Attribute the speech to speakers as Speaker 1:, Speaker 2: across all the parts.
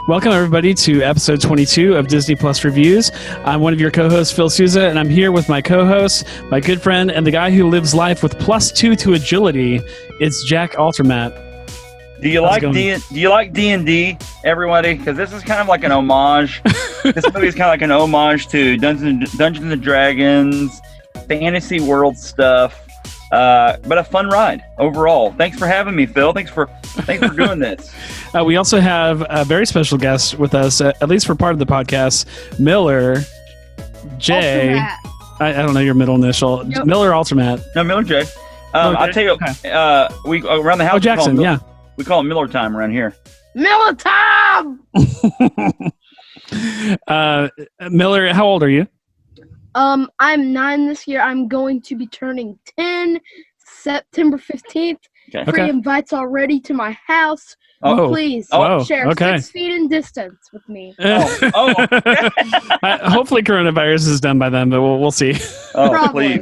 Speaker 1: Welcome, everybody, to episode 22 of Disney Plus Reviews. I'm one of your co-hosts, Phil Souza, and I'm here with my co-host, my good friend, and the guy who lives life with +2 to agility. It's Jack Altermat.
Speaker 2: Do you like D&D, everybody? Because this is kind of like an homage. This movie is kind of like an homage to Dungeons and Dragons, fantasy world stuff, but a fun ride overall. Thanks for having me, Phil. Thanks for doing this.
Speaker 1: We also have a very special guest with us, at least for part of the podcast, Miller J. I don't know your middle initial. Yep. Miller Altermat.
Speaker 2: No, Miller J. I'll tell you, okay. We around the house.
Speaker 1: Oh, Jackson, yeah.
Speaker 2: We call it Miller time around here.
Speaker 3: Miller time!
Speaker 1: Miller, how old are you?
Speaker 3: I'm 9 this year. I'm going to be turning 10 September 15th.
Speaker 1: Okay.
Speaker 3: Free invites already to my house.
Speaker 1: Oh.
Speaker 3: Please share 6 feet in distance with me.
Speaker 1: Hopefully coronavirus is done by then, but we'll see.
Speaker 2: Oh,
Speaker 3: probably.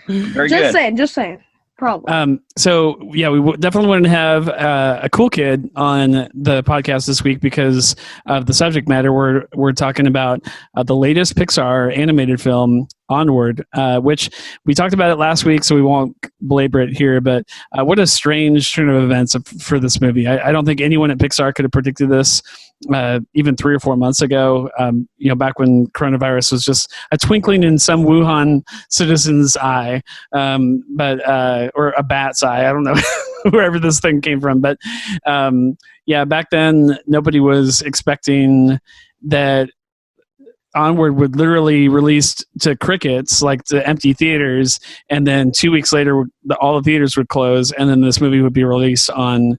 Speaker 2: Very
Speaker 3: just
Speaker 2: good.
Speaker 3: Just saying. Probably.
Speaker 1: So yeah, we definitely wanted to have a cool kid on the podcast this week because of the subject matter. We're talking about the latest Pixar animated film, Onward, which we talked about it last week, so we won't belabor it here. But what a strange turn of events for this movie. I don't think anyone at Pixar could have predicted this even 3 or 4 months ago. Back when coronavirus was just a twinkling in some Wuhan citizen's eye, or a bat's eye. I don't know wherever this thing came from, but back then nobody was expecting that Onward would literally release to crickets, like to empty theaters, and then 2 weeks later, all the theaters would close, and then this movie would be released on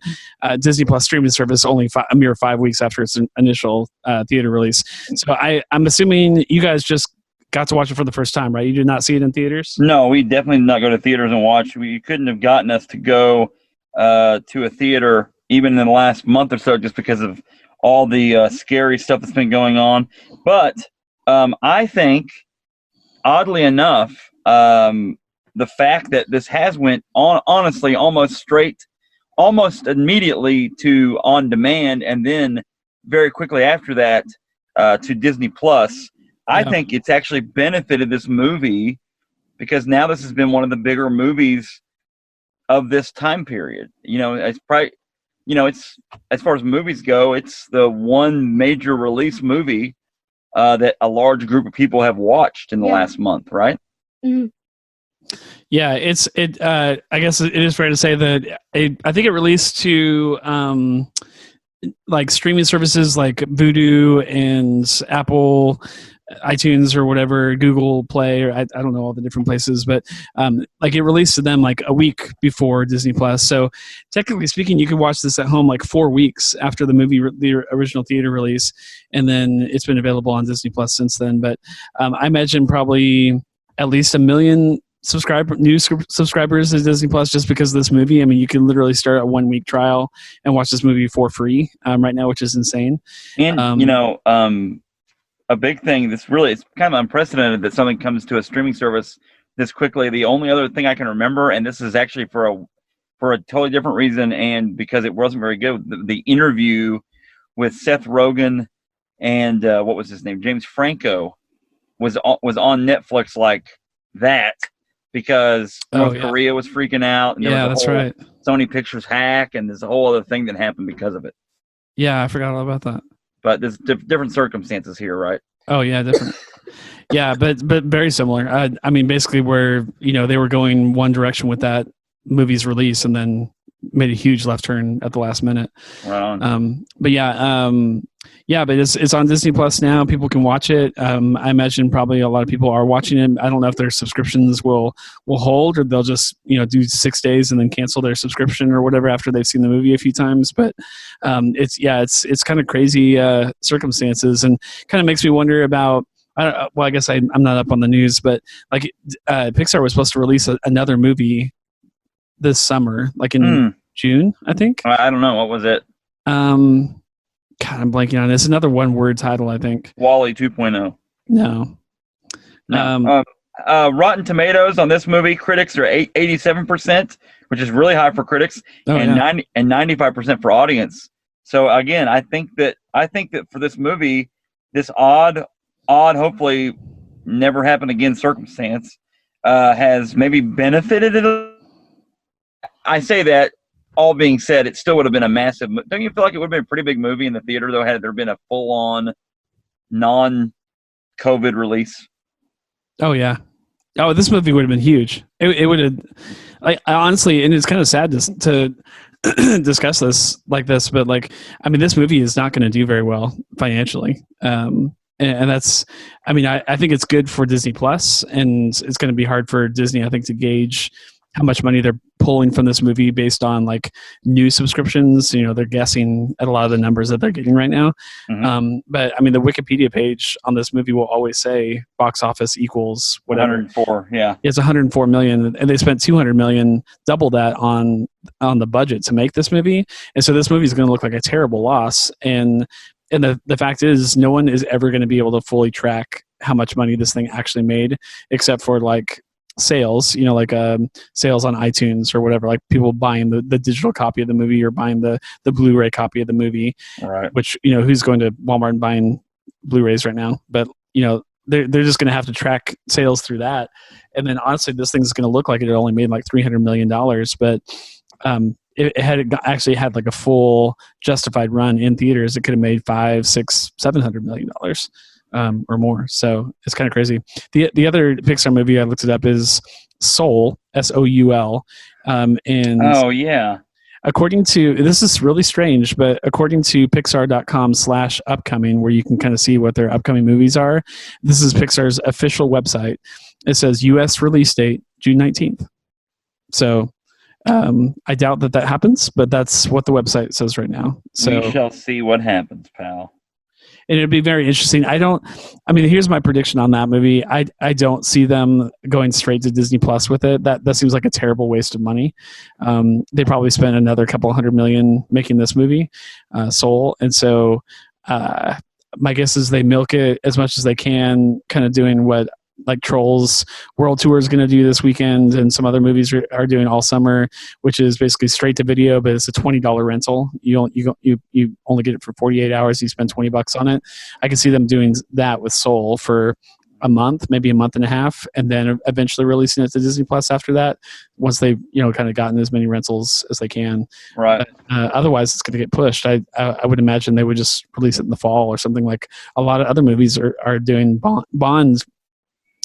Speaker 1: Disney Plus streaming service only a mere 5 weeks after its initial theater release. So I'm assuming you guys just got to watch it for the first time, right? You did not see it in theaters?
Speaker 2: No, we definitely did not go to theaters and watch. You couldn't have gotten us to go to a theater even in the last month or so just because of all the scary stuff that's been going on. But I think, oddly enough, the fact that this has went on, honestly, almost immediately to on demand, and then very quickly after that to Disney Plus. I think it's actually benefited this movie because now this has been one of the bigger movies of this time period. It's probably, it's, as far as movies go, it's the one major release movie that a large group of people have watched in the last month, right?
Speaker 3: Mm-hmm.
Speaker 1: Yeah, I guess it is fair to say that I think it released to like streaming services like Vudu and Apple iTunes or whatever, Google Play, or I don't know all the different places, but like it released to them like a week before Disney Plus. So technically speaking, you could watch this at home like 4 weeks after the movie, the original theater release, and then it's been available on Disney Plus since then. But I imagine probably at least 1 million new subscribers to Disney Plus just because of this movie. I mean, you can literally start a 1 week trial and watch this movie for free right now, which is insane.
Speaker 2: And a big thing it's kind of unprecedented that something comes to a streaming service this quickly. The only other thing I can remember, and this is actually for a totally different reason, and because it wasn't very good, the interview with Seth Rogen and what was his name, James Franco, was on Netflix like that because North Korea was freaking out, and there was
Speaker 1: right.
Speaker 2: Sony Pictures hack, and there's a whole other thing that happened because of it.
Speaker 1: Yeah, I forgot all about that.
Speaker 2: But there's different circumstances here, right?
Speaker 1: Oh yeah, different. Yeah, but very similar. I mean, basically, where they were going one direction with that movie's release, and then made a huge left turn at the last minute.
Speaker 2: Right.
Speaker 1: But it's on Disney Plus now. People can watch it. I imagine probably a lot of people are watching it. I don't know if their subscriptions will hold, or they'll just do 6 days and then cancel their subscription or whatever after they've seen the movie a few times. But it's kind of crazy circumstances, and kind of makes me wonder about. I guess I'm not up on the news, but like Pixar was supposed to release another movie this summer, like in June, I think.
Speaker 2: I don't know. What was it?
Speaker 1: God, I'm blanking on it. It's another one-word title, I think.
Speaker 2: WALL-E 2.0.
Speaker 1: No.
Speaker 2: Rotten Tomatoes on this movie, critics are 87%, which is really high for critics, and 95% for audience. So again, I think that for this movie, this odd, hopefully never happen again circumstance has maybe benefited it. I say that, all being said, it still would have been a massive. Don't you feel like it would have been a pretty big movie in the theater though, had there been a full on non-COVID release?
Speaker 1: Oh yeah. Oh, this movie would have been huge. It would have, like, honestly, and it's kind of sad to discuss this like this, but like, I mean, this movie is not going to do very well financially. And that's, I mean, I think it's good for Disney Plus, and it's going to be hard for Disney, I think, to gauge how much money they're pulling from this movie based on like new subscriptions. You know, they're guessing at a lot of the numbers that they're getting right now.
Speaker 2: Mm-hmm.
Speaker 1: But I mean, the Wikipedia page on this movie will always say box office equals whatever.
Speaker 2: 104, yeah.
Speaker 1: It's 104 million, and they spent 200 million, double that on the budget to make this movie. And so this movie is going to look like a terrible loss. And the fact is, no one is ever going to be able to fully track how much money this thing actually made, except for like sales, you know, like sales on iTunes or whatever, like people buying the digital copy of the movie or buying the Blu-ray copy of the movie.
Speaker 2: Right.
Speaker 1: Which, you know, who's going to Walmart and buying Blu-rays right now? But, you know, they're just going to have to track sales through that. And then honestly, this thing's going to look like it only made like $300 million, but it had actually had like a full justified run in theaters. It could have made $500, $600, $700 million. Or more. So it's kind of crazy. The other Pixar movie, I looked it up, is Soul, Soul. And
Speaker 2: oh yeah,
Speaker 1: according to, this is really strange, but according to pixar.com/upcoming, where you can kind of see what their upcoming movies are, this is Pixar's official website. It says US release date June 19th. So I doubt that happens, but that's what the website says right now. So
Speaker 2: we shall see what happens, pal.
Speaker 1: And it'd be very interesting. I mean, here's my prediction on that movie. I don't see them going straight to Disney Plus with it. That seems like a terrible waste of money. They probably spent another couple $100 million making this movie, Soul. And so my guess is they milk it as much as they can, kind of doing what like Trolls World Tour is going to do this weekend, and some other movies are doing all summer, which is basically straight to video, but it's a $20 rental. You only get it for 48 hours. You spend $20 on it. I can see them doing that with Soul for a month, maybe a month and a half, and then eventually releasing it to Disney Plus after that, once they've, you know, kind of gotten as many rentals as they can.
Speaker 2: Right.
Speaker 1: But, otherwise, it's going to get pushed. I would imagine they would just release it in the fall or something, like a lot of other movies are doing. Bond.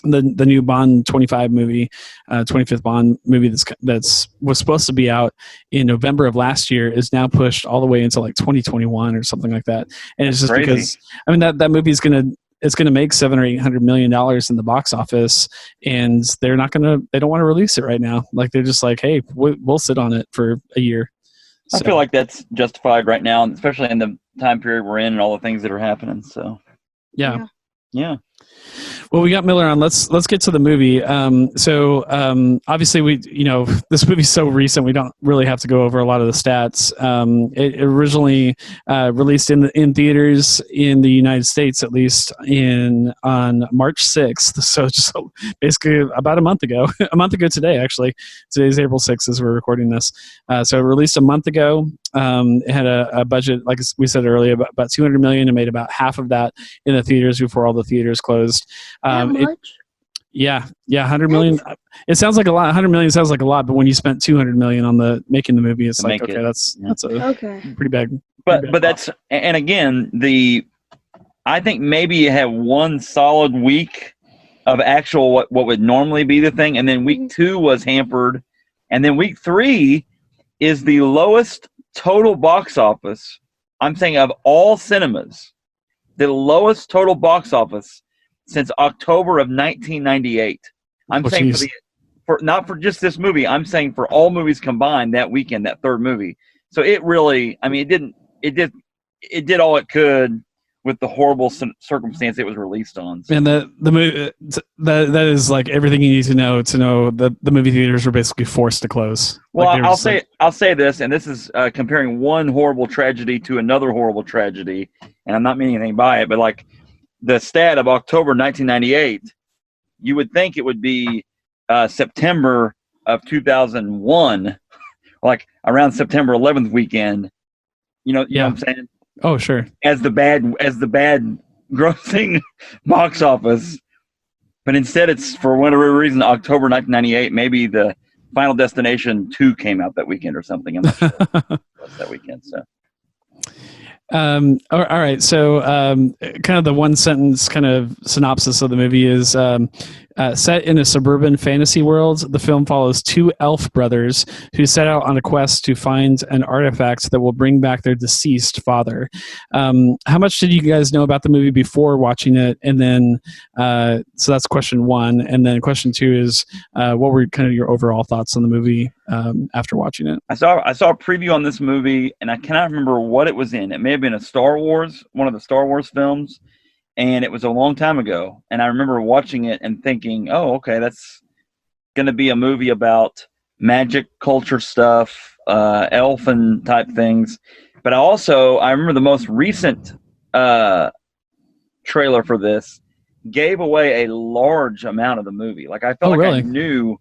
Speaker 1: The new Bond 25 movie, 25th Bond movie that's was supposed to be out in November of last year is now pushed all the way into like 2021 or something like that. And it's just
Speaker 2: crazy.
Speaker 1: Because I mean that movie is gonna make $700 or $800 million in the box office, and they don't want to release it right now. Like they're just like, hey, we'll sit on it for a year.
Speaker 2: So. I feel like that's justified right now, especially in the time period we're in and all the things that are happening. So
Speaker 1: yeah.
Speaker 3: Yeah.
Speaker 1: Well, we got Miller on. Let's get to the movie. Obviously, this movie's so recent, we don't really have to go over a lot of the stats. It originally released in theaters in the United States, at least on March 6th. So just basically about a month ago today, actually. Today's April 6th as we're recording this. So it released a month ago. It had a budget, like we said earlier, about $200 million, and made about half of that in the theaters before all the theaters closed.
Speaker 3: Much?
Speaker 1: Yeah, $100 million. It sounds like a lot. $100 million sounds like a lot, but when you spent $200 million on making the movie, it's like, okay, that's a pretty big.
Speaker 2: But that's, and again, I think maybe you have one solid week of actual what would normally be the thing, and then week 2 was hampered, and then week 3 is the lowest total box office. I'm saying of all cinemas, the lowest total box office since October of 1998. I'm saying for not for just this movie. I'm saying for all movies combined that weekend, that third movie. So it really, I mean, it did all it could with the horrible circumstance it was released on. So.
Speaker 1: And the movie that is like everything you need to know that the movie theaters were basically forced to close.
Speaker 2: Well, like I'll say this, and this is comparing one horrible tragedy to another horrible tragedy, and I'm not meaning anything by it, but like the stat of October 1998, you would think it would be September of 2001, like around September 11th weekend. know what I'm saying?
Speaker 1: Oh, sure.
Speaker 2: As the bad grossing box office, but instead it's for whatever reason October 1998. Maybe the Final Destination 2 came out that weekend or something. I'm not sure. It was that weekend. So.
Speaker 1: All right. So, kind of the one sentence kind of synopsis of the movie is set in a suburban fantasy world. The film follows two elf brothers who set out on a quest to find an artifact that will bring back their deceased father. How much did you guys know about the movie before watching it? And then, so that's question one. And then question two is, what were kind of your overall thoughts on the movie after watching it?
Speaker 2: I saw a preview on this movie, and I cannot remember what it was in. It may have been one of the Star Wars films, and it was a long time ago. And I remember watching it and thinking, oh, okay, that's going to be a movie about magic culture stuff, elfin type things. But I remember the most recent trailer for this gave away a large amount of the movie. Like I felt I knew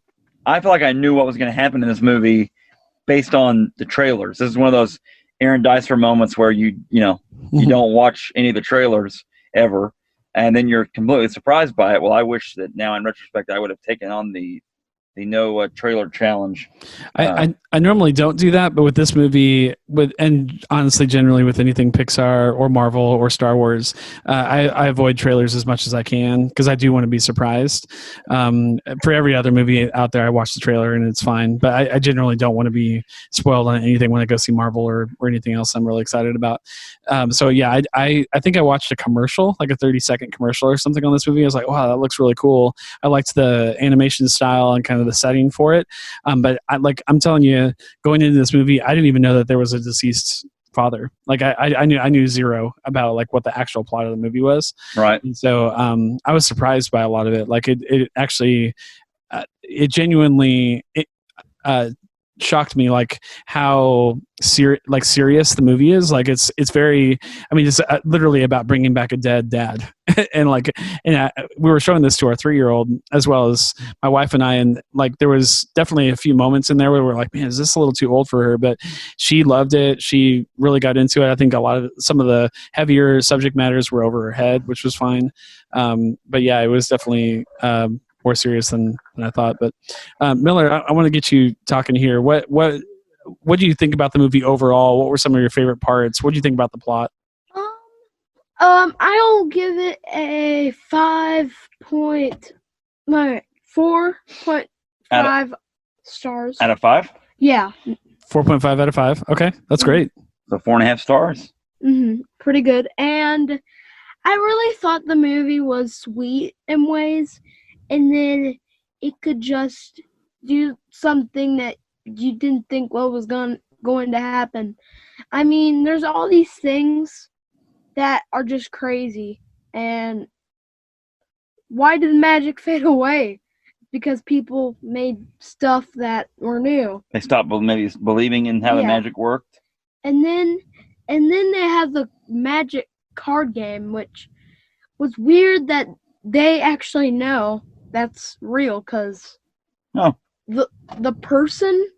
Speaker 2: what was going to happen in this movie based on the trailers. This is one of those Aaron Dicer moments where you don't watch any of the trailers ever, and then you're completely surprised by it. Well, I wish that now in retrospect I would have taken on the no trailer challenge.
Speaker 1: I normally don't do that, but with this movie, and honestly, generally with anything Pixar or Marvel or Star Wars, I avoid trailers as much as I can because I do want to be surprised. For every other movie out there, I watch the trailer and it's fine, but I generally don't want to be spoiled on anything when I go see Marvel or anything else I'm really excited about. So yeah, I think I watched a commercial, like a 30-second commercial or something on this movie. I was like, wow, that looks really cool. I liked the animation style and kind of the setting for it. But I'm telling you, going into this movie, I didn't even know that there was a deceased father. Like I knew zero about like what the actual plot of the movie was.
Speaker 2: Right.
Speaker 1: And so I was surprised by a lot of it. Like it actually, it genuinely, shocked me like how serious the movie is. Like it's very, I mean, it's literally about bringing back a dead dad. and we were showing this to our 3-year-old as well as my wife and I, and like there was definitely a few moments in there where we're like, man, is this a little too old for her? But she loved it. She really got into it. I think some of the heavier subject matters were over her head, which was fine. But yeah, it was definitely more serious than I thought. But Miller, I want to get you talking here. What do you think about the movie overall? What were some of your favorite parts? What do you think about the plot?
Speaker 3: I'll give it a 4.5 stars.
Speaker 2: Out of 5?
Speaker 3: Yeah.
Speaker 1: 4.5 out of 5. Okay, that's great.
Speaker 2: So 4.5 stars.
Speaker 3: Mm-hmm. Pretty good. And I really thought the movie was sweet in ways, and then it could just do something that you didn't think was going to happen. I mean, there's all these things that are just crazy. And why did magic fade away? Because people made stuff that were new.
Speaker 2: They stopped maybe believing in how the magic worked.
Speaker 3: And then they have the magic card game, which was weird that they actually know that's real, because the person,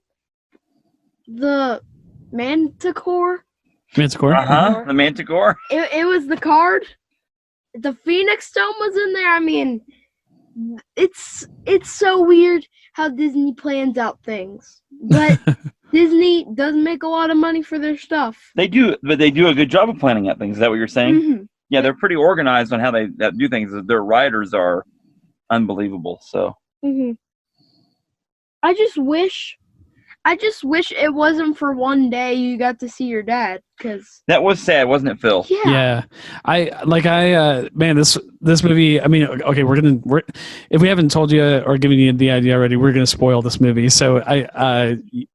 Speaker 3: the manticore.
Speaker 2: Uh-huh. The manticore.
Speaker 3: It was the card. The Phoenix Stone was in there. I mean, it's so weird how Disney plans out things. But Disney does make a lot of money for their stuff.
Speaker 2: They do, but they do a good job of planning out things. Is that what you're saying?
Speaker 3: Mm-hmm.
Speaker 2: Yeah, they're pretty organized on how they do things. Their writers are unbelievable. So.
Speaker 3: Mm-hmm. I just wish it wasn't for one day you got to see your dad, because
Speaker 2: that was sad, wasn't it, Phil?
Speaker 1: Yeah. Man, this movie, I mean, okay, we're if we haven't told you or given you the idea already, we're going to spoil this movie. So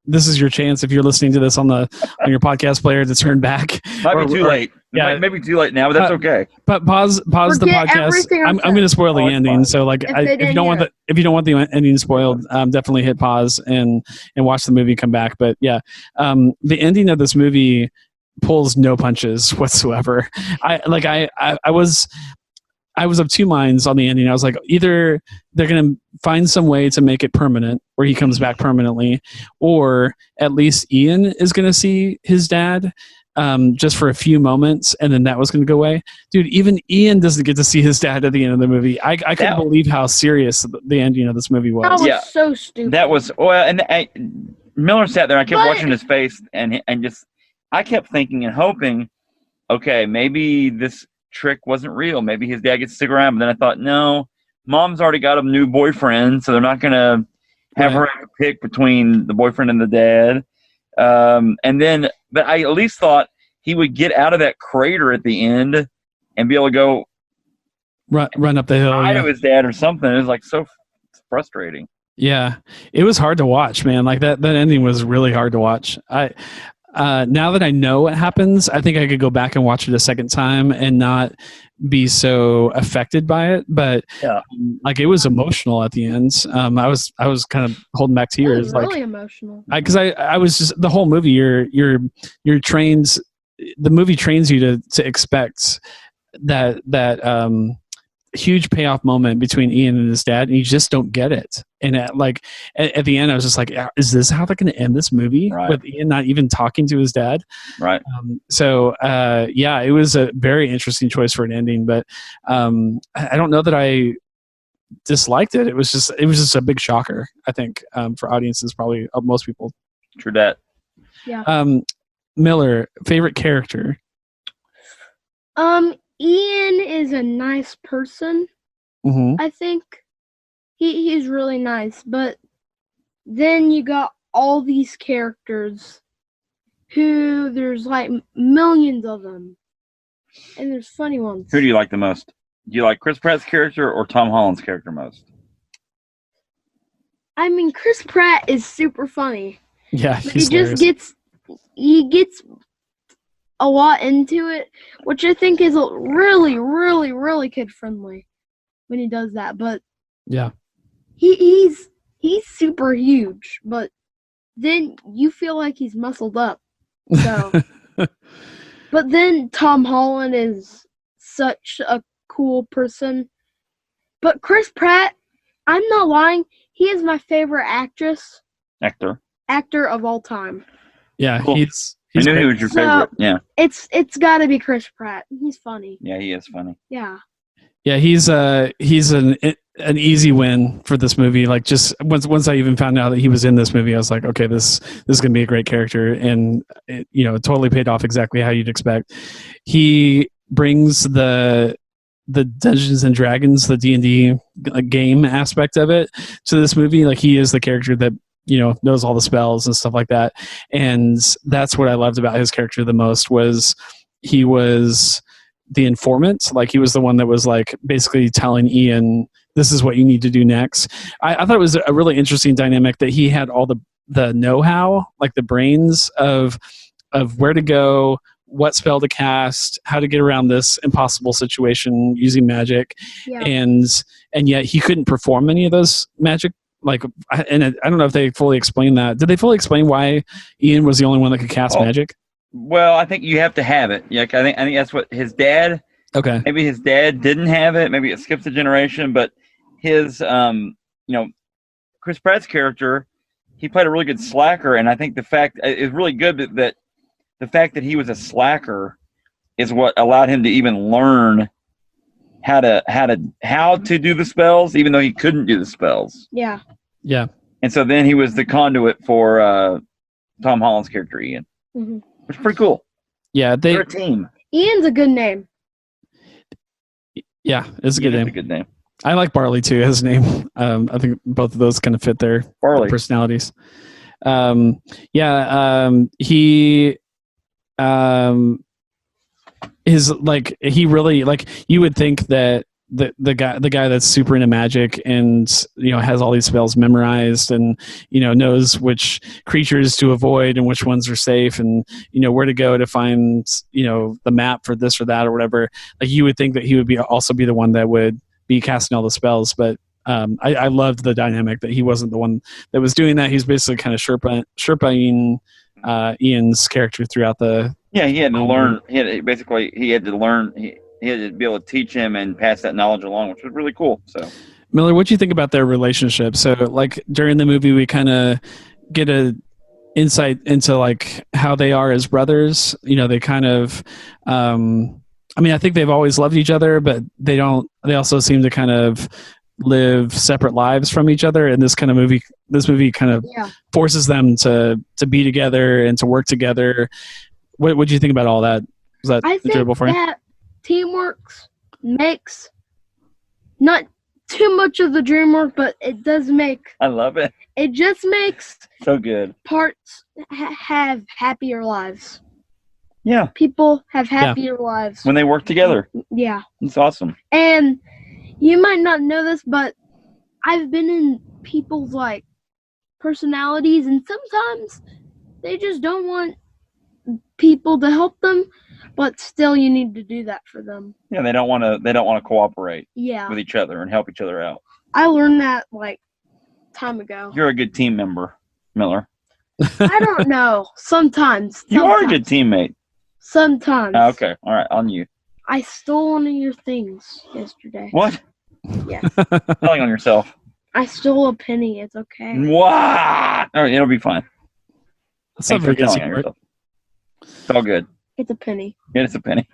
Speaker 1: this is your chance, if you're listening to this on your podcast player, to turn back.
Speaker 2: Might be too late. Yeah, maybe too late now, but that's okay.
Speaker 1: But pause the podcast. I'm going to spoil the ending. So like, if you don't want the ending spoiled, definitely hit pause and watch the movie, come back. But yeah, the ending of this movie pulls no punches whatsoever. I was of two minds on the ending. I was like, either they're going to find some way to make it permanent, where he comes back permanently, or at least Ian is going to see his dad. just for a few moments, and then that was going to go away. Dude, even Ian doesn't get to see his dad at the end of the movie. I couldn't believe how serious the ending of this movie was.
Speaker 3: That was so stupid.
Speaker 2: That was Miller sat there. I kept watching his face, and just I kept thinking and hoping, okay, maybe this trick wasn't real. Maybe his dad gets to stick around. But then I thought, no, mom's already got a new boyfriend, so they're not going to have her pick between the boyfriend and the dad. But I at least thought he would get out of that crater at the end and be able to go
Speaker 1: run up the hill.
Speaker 2: To his dad or something. It was like so frustrating.
Speaker 1: Yeah, it was hard to watch, man. Like that ending was really hard to watch. Now that I know what happens, I think I could go back and watch it a second time and not be so affected by it. But like it was emotional at the end. I was kind of holding back tears.
Speaker 3: It was really emotional.
Speaker 1: Because I was just the whole movie. You're trained. The movie trains you to expect that huge payoff moment between Ian and his dad, and you just don't get it. And at the end, I was just like, "Is this how they're going to end this movie with Ian not even talking to his dad?"
Speaker 2: Right.
Speaker 1: It was a very interesting choice for an ending, but I don't know that I disliked it. It was just a big shocker, I think, for audiences, probably most people.
Speaker 2: True that.
Speaker 3: Yeah.
Speaker 1: Miller, favorite character.
Speaker 3: Ian is a nice person.
Speaker 1: Mm-hmm.
Speaker 3: I think he's really nice, but then you got all these characters who there's like millions of them, and there's funny ones.
Speaker 2: Who do you like the most? Do you like Chris Pratt's character or Tom Holland's character most?
Speaker 3: I mean, Chris Pratt is super funny.
Speaker 1: Yeah,
Speaker 3: he gets a lot into it, which I think is really, really, really kid friendly when he does that. But
Speaker 1: yeah,
Speaker 3: he's super huge, but then you feel like he's muscled up. So, but then Tom Holland is such a cool person. But Chris Pratt, I'm not lying, he is my favorite actor of all time.
Speaker 1: Yeah,
Speaker 2: cool. I knew he was your favorite. Yeah,
Speaker 3: it's got to be Chris Pratt. He's funny.
Speaker 2: Yeah, he is funny.
Speaker 3: Yeah.
Speaker 1: Yeah, he's an easy win for this movie. Like just once I even found out that he was in this movie, I was like, okay, this is gonna be a great character, and it totally paid off exactly how you'd expect. He brings the Dungeons and Dragons, the D&D game aspect of it to this movie. Like he is the character that knows all the spells and stuff like that. And that's what I loved about his character the most was he was the informant. Like he was the one that was like basically telling Ian, this is what you need to do next. I thought it was a really interesting dynamic that he had all the know-how, like the brains of where to go, what spell to cast, how to get around this impossible situation using magic.
Speaker 3: Yeah.
Speaker 1: And yet he couldn't perform any of those magic. I don't know if they fully explained that. Did they fully explain why Ian was the only one that could cast magic?
Speaker 2: Well, I think you have to have it. Yeah, I think that's what his dad.
Speaker 1: Okay.
Speaker 2: Maybe his dad didn't have it. Maybe it skips a generation. But his, Chris Pratt's character, he played a really good slacker, and I think the fact is really good that the fact that he was a slacker is what allowed him to even learn how to do the spells, even though he couldn't do the spells.
Speaker 3: Yeah.
Speaker 1: Yeah.
Speaker 2: And so then he was the conduit for Tom Holland's character, Ian.
Speaker 3: Mm-hmm.
Speaker 2: Which is pretty cool.
Speaker 1: Yeah,
Speaker 2: they're a team.
Speaker 3: Ian's a good name.
Speaker 1: Yeah, it's a good name.
Speaker 2: A good name.
Speaker 1: I like Barley too, his name. I think both of those kind of fit their personalities. He is like he really like you would think that the guy that's super into magic and has all these spells memorized and knows which creatures to avoid and which ones are safe and where to go to find the map for this or that or whatever. Like you would think that he would also be the one that would be casting all the spells, but I loved the dynamic that he wasn't the one that was doing that. He's basically kind of Sherpaing Ian's character throughout the.
Speaker 2: Yeah, he had to learn. He had to learn. He had to be able to teach him and pass that knowledge along, which was really cool. So,
Speaker 1: Miller, what do you think about their relationship? So, like during the movie, we kind of get a insight into like how they are as brothers. They kind of, I think they've always loved each other, but they also seem to kind of live separate lives from each other. And this movie kind of forces them to be together and to work together. What do you think about all that? Was that enjoyable for you?
Speaker 3: That teamwork makes not too much of the dream work, but it does make.
Speaker 2: I love it.
Speaker 3: It just makes
Speaker 2: so good.
Speaker 3: Parts have happier lives.
Speaker 2: Yeah.
Speaker 3: People have happier lives
Speaker 2: when they work together.
Speaker 3: Yeah.
Speaker 2: It's awesome.
Speaker 3: And you might not know this, but I've been in people's like personalities, and sometimes they just don't want people to help them, but still you need to do that for them.
Speaker 2: Yeah, they don't want to cooperate
Speaker 3: with
Speaker 2: each other and help each other out.
Speaker 3: I learned that like time ago.
Speaker 2: You're a good team member, Miller.
Speaker 3: I don't know. Sometimes.
Speaker 2: You are a good teammate.
Speaker 3: Sometimes.
Speaker 2: Oh, okay. All right. On you.
Speaker 3: I stole one of your things yesterday.
Speaker 2: What?
Speaker 3: Yes.
Speaker 2: Telling on yourself.
Speaker 3: I stole a penny. It's okay.
Speaker 2: What? All right, it'll be fine.
Speaker 1: Thanks for telling on yourself.
Speaker 2: It's all good.
Speaker 3: It's a penny.
Speaker 2: Yeah, it's a penny.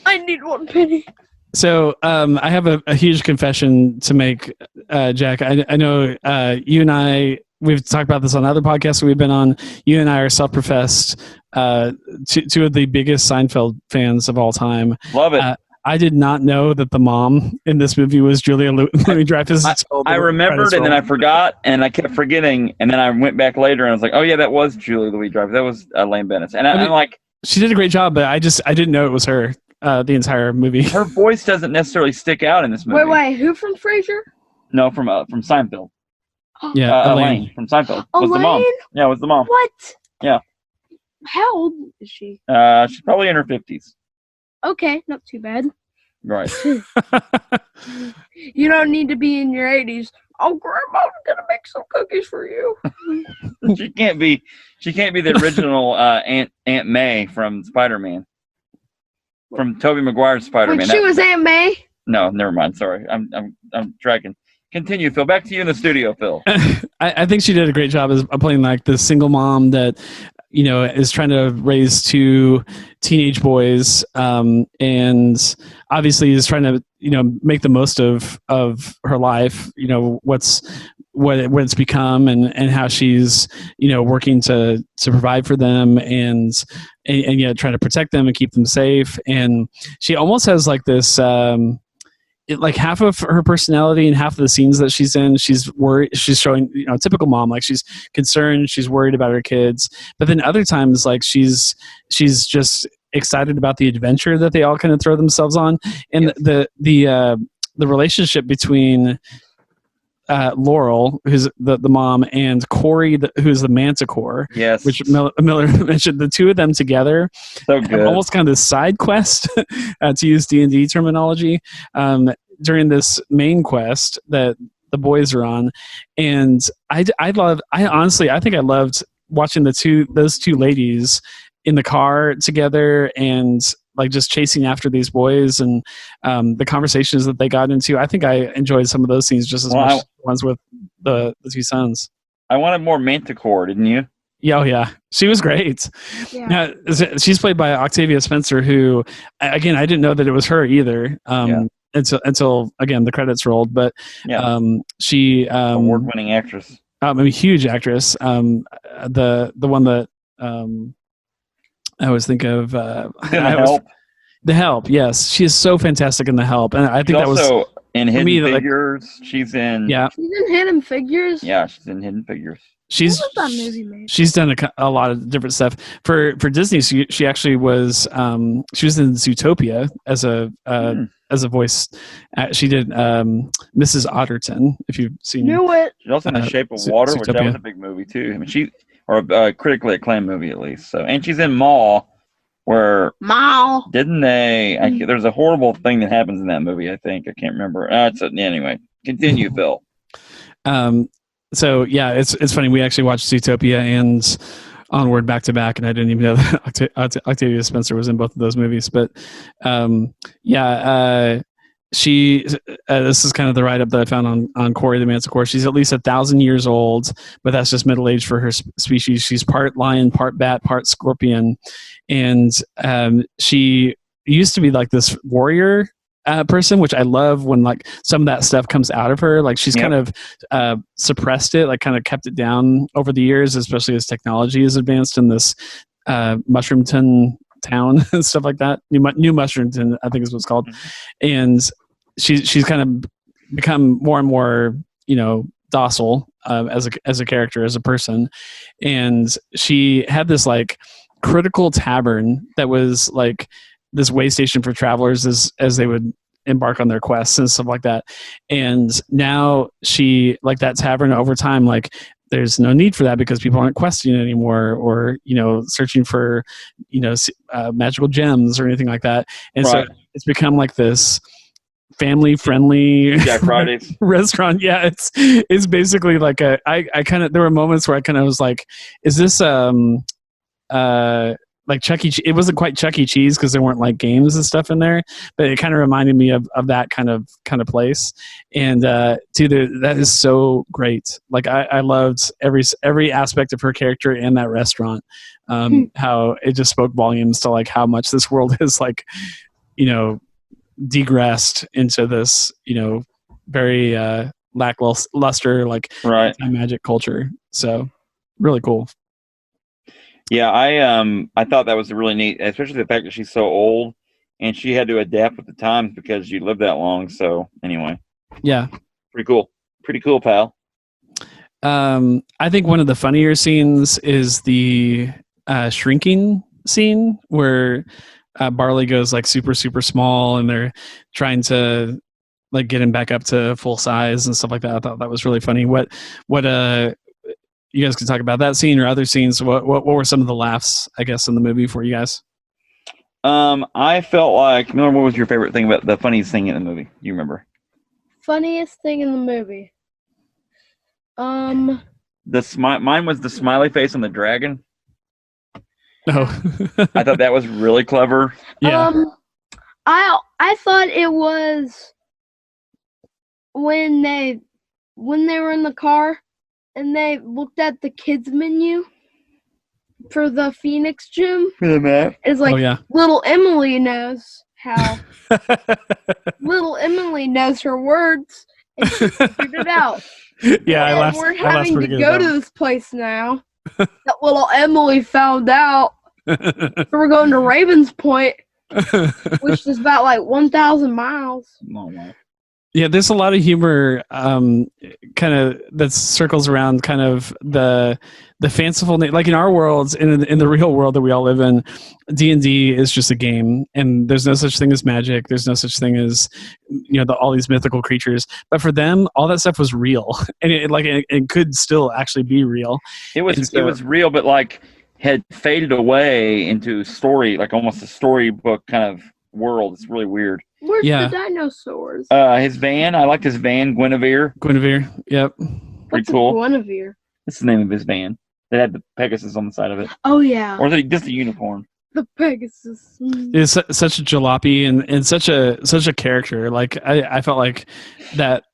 Speaker 3: I need one penny.
Speaker 1: So I have a huge confession to make, Jack. I know you and I, we've talked about this on other podcasts we've been on. You and I are self-professed two of the biggest Seinfeld fans of all time.
Speaker 2: Love it.
Speaker 1: I did not know that the mom in this movie was Julia Louis-Dreyfus.
Speaker 2: I remembered and then I forgot and I kept forgetting and then I went back later and I was like, oh yeah, that was Julia Louis-Dreyfus. That was Elaine Bennett. And I'm like,
Speaker 1: she did a great job, but I didn't know it was her the entire movie.
Speaker 2: Her voice doesn't necessarily stick out in this movie.
Speaker 3: Wait, who from Frasier?
Speaker 2: No, from Seinfeld.
Speaker 1: Yeah,
Speaker 2: Elaine from Seinfeld was the mom. Yeah, was the mom.
Speaker 3: What?
Speaker 2: Yeah.
Speaker 3: How old is she?
Speaker 2: She's probably in her 50s.
Speaker 3: Okay, not too bad.
Speaker 2: Right.
Speaker 3: You don't need to be in your 80s. Oh, Grandma's gonna make some cookies for you.
Speaker 2: She can't be the original Aunt May from Spider-Man. From Tobey Maguire's Spider-Man.
Speaker 3: Wait, she was Aunt May?
Speaker 2: No, never mind. Sorry, I'm dragging. Continue, Phil. Back to you in the studio, Phil.
Speaker 1: I think she did a great job as playing like the single mom that is trying to raise two teenage boys, and obviously is trying to make the most of her life. What it's become, and how she's working to provide for them, and yet trying to protect them and keep them safe. And she almost has like this. Like half of her personality and half of the scenes that she's in, she's worried. She's showing, a typical mom. Like she's concerned, she's worried about her kids. But then other times, like she's just excited about the adventure that they all kind of throw themselves on. And yes. The relationship between Laurel, who's the mom, and Corey, who's the manticore.
Speaker 2: Yes.
Speaker 1: Which Miller mentioned, the two of them together.
Speaker 2: So good.
Speaker 1: Almost kind of this side quest, to use D&D terminology, during this main quest that the boys are on. And I think I loved watching those two ladies in the car together and like just chasing after these boys and the conversations that they got into. I think I enjoyed some of those scenes just as much as the ones with the two sons.
Speaker 2: I wanted more Manticore, didn't you?
Speaker 1: Yeah, oh yeah. She was great. Yeah. Now, she's played by Octavia Spencer, who, again, I didn't know that it was her either until again, the credits rolled. But she...
Speaker 2: award-winning actress.
Speaker 1: Huge actress. The one that... I always think of
Speaker 2: The
Speaker 1: Help. Yes, she is so fantastic in The Help, and I think that was
Speaker 2: also in Hidden Figures. She's in
Speaker 3: Hidden Figures.
Speaker 2: Yeah, she's in Hidden Figures.
Speaker 1: She's done a lot of different stuff for Disney. She actually was she was in Zootopia as a voice. She did Mrs. Otterton. If you've seen,
Speaker 3: knew it.
Speaker 2: She's also in The Shape of Water,
Speaker 1: Zootopia.
Speaker 2: Which that was a big movie too. I mean, or a critically acclaimed movie at least. So, and she's in Mall, where didn't they? There's a horrible thing that happens in that movie. I think I can't remember. Anyway, continue, Phil.
Speaker 1: So yeah, it's funny. We actually watched Zootopia and Onward back to back, and I didn't even know that Octavia Spencer was in both of those movies. But she this is kind of the write-up that I found on Corey the manticore. She's at least 1,000 years old, but that's just middle age for her species. She's part lion, part bat, part scorpion, and she used to be like this warrior person, which I love when like some of that stuff comes out of her. Like she's kind of suppressed it, like kind of kept it down over the years, especially as technology has advanced in this Mushroomton town and stuff like that. New Mushroomton, I think is what it's called. And she's kind of become more and more, docile as a character, as a person. And she had this like critical tavern that was like this way station for travelers as they would embark on their quests and stuff like that. And now she, like, that tavern over time, like, there's no need for that because people aren't questing anymore or, searching for, magical gems or anything like that. And so it's become like this family friendly
Speaker 2: Jack Fridays
Speaker 1: restaurant. Yeah. It's basically like I kind of, there were moments where I kind of was like, is this, like Chuck E. Cheese. It wasn't quite Chuck E. Cheese because there weren't like games and stuff in there, but it kind of reminded me of that kind of place. And dude, that is so great. Like I loved every aspect of her character and that restaurant. How it just spoke volumes to like how much this world is like, degressed into this, very lackluster like magic culture. So really cool.
Speaker 2: Yeah, I thought that was really neat, especially the fact that she's so old and she had to adapt with the times because you lived that long. So anyway,
Speaker 1: yeah,
Speaker 2: pretty cool, pal.
Speaker 1: I think one of the funnier scenes is the shrinking scene where Barley goes like super small and they're trying to like get him back up to full size and stuff like that. I thought that was really funny. What you guys can talk about that scene or other scenes. What were some of the laughs, I guess, in the movie for you guys?
Speaker 2: I felt like, Miller, what was your favorite thing about the funniest thing in the movie? You remember?
Speaker 3: Funniest thing in the movie.
Speaker 2: Mine was the smiley face on the dragon.
Speaker 1: Oh,
Speaker 2: I thought that was really clever.
Speaker 1: Yeah.
Speaker 3: I thought it was when they were in the car and they looked at the kids menu for the Phoenix gym.
Speaker 2: For the map.
Speaker 3: It's like, little Emily knows how. Little Emily knows her words and she figured it out.
Speaker 1: Yeah, I laughed.
Speaker 3: We're having to go to this place now. That little Emily found out. So we're going to Ravens Point, which is about like 1,000 miles.
Speaker 2: Oh, wow.
Speaker 1: Yeah, there's a lot of humor kind of that circles around kind of the fanciful, like in our worlds, in the real world that we all live in, D&D is just a game, and there's no such thing as magic. There's no such thing as all these mythical creatures. But for them, all that stuff was real, and it could still actually be real.
Speaker 2: It was real, but like had faded away into story, like almost a storybook kind of world. It's really weird.
Speaker 3: Where's the dinosaurs?
Speaker 2: His van. I liked his van, Guinevere.
Speaker 1: Guinevere, yep.
Speaker 3: What's
Speaker 2: cool.
Speaker 3: Guinevere?
Speaker 2: That's the name of his van. That had the Pegasus on the side of it.
Speaker 3: Oh, yeah.
Speaker 2: Or just a unicorn.
Speaker 3: The Pegasus.
Speaker 1: It's such a jalopy and such a character. Like I felt like that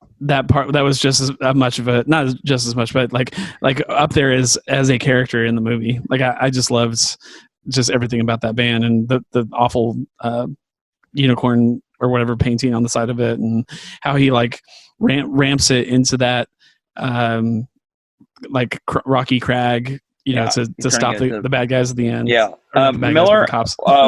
Speaker 1: part that was just as much of a, not just as much, but like up there as a character in the movie. Like I just loved just everything about that van and the awful unicorn or whatever painting on the side of it, and how he like ramps it into that like Rocky Crag, to stop the bad guys at the end.
Speaker 2: Yeah.
Speaker 1: Miller,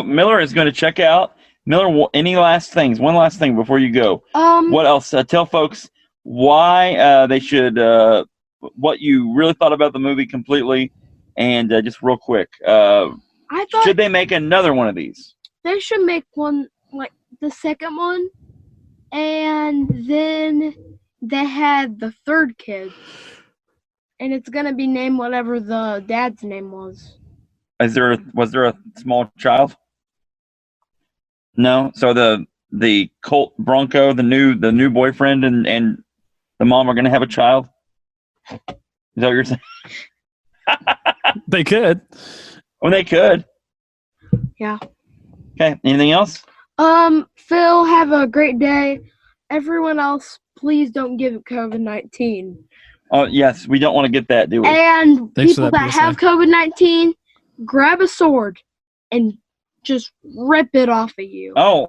Speaker 2: Miller is going to check out. Miller, any last things? One last thing before you go. What else? Tell folks why they should, what you really thought about the movie completely, and just real quick. Should they make another one of these?
Speaker 3: They should make one, like the second one, and then they had the third kid, and it's gonna be named whatever the dad's name was.
Speaker 2: Was there a small child? No. So the Colt Bronco, the new boyfriend, and the mom are gonna have a child. Is that what you're saying?
Speaker 1: They could.
Speaker 2: Well, they could.
Speaker 3: Yeah.
Speaker 2: Okay. Anything else?
Speaker 3: Phil, have a great day. everyone else, please don't give COVID-19.
Speaker 2: Oh yes, we don't want to get that, do we?
Speaker 3: And
Speaker 1: Thanks for
Speaker 3: people
Speaker 1: that
Speaker 3: that
Speaker 1: PSA.
Speaker 3: have COVID-19, grab a sword and just rip it off of you.
Speaker 2: Oh,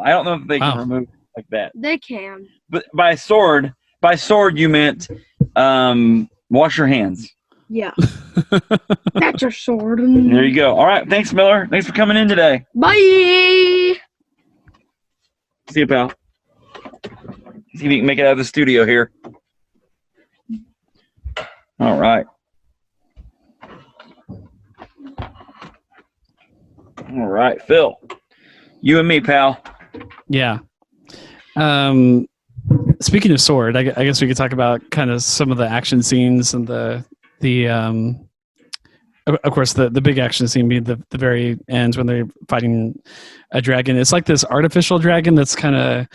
Speaker 2: I don't know if they can
Speaker 1: Wow.
Speaker 2: remove it like that.
Speaker 3: They can.
Speaker 2: But by sword you meant wash your hands.
Speaker 3: Yeah. That's your sword.
Speaker 2: There you go. All right, thanks, Miller. Thanks for coming in today.
Speaker 3: Bye.
Speaker 2: See you, pal. See if you can make it out of the studio here. All right. All right, Phil. You and me, pal.
Speaker 1: Yeah. Speaking of sword, I guess we could talk about kind of some of the action scenes and of course the big action scene being the very end when they're fighting a dragon. It's like this artificial dragon that's kind of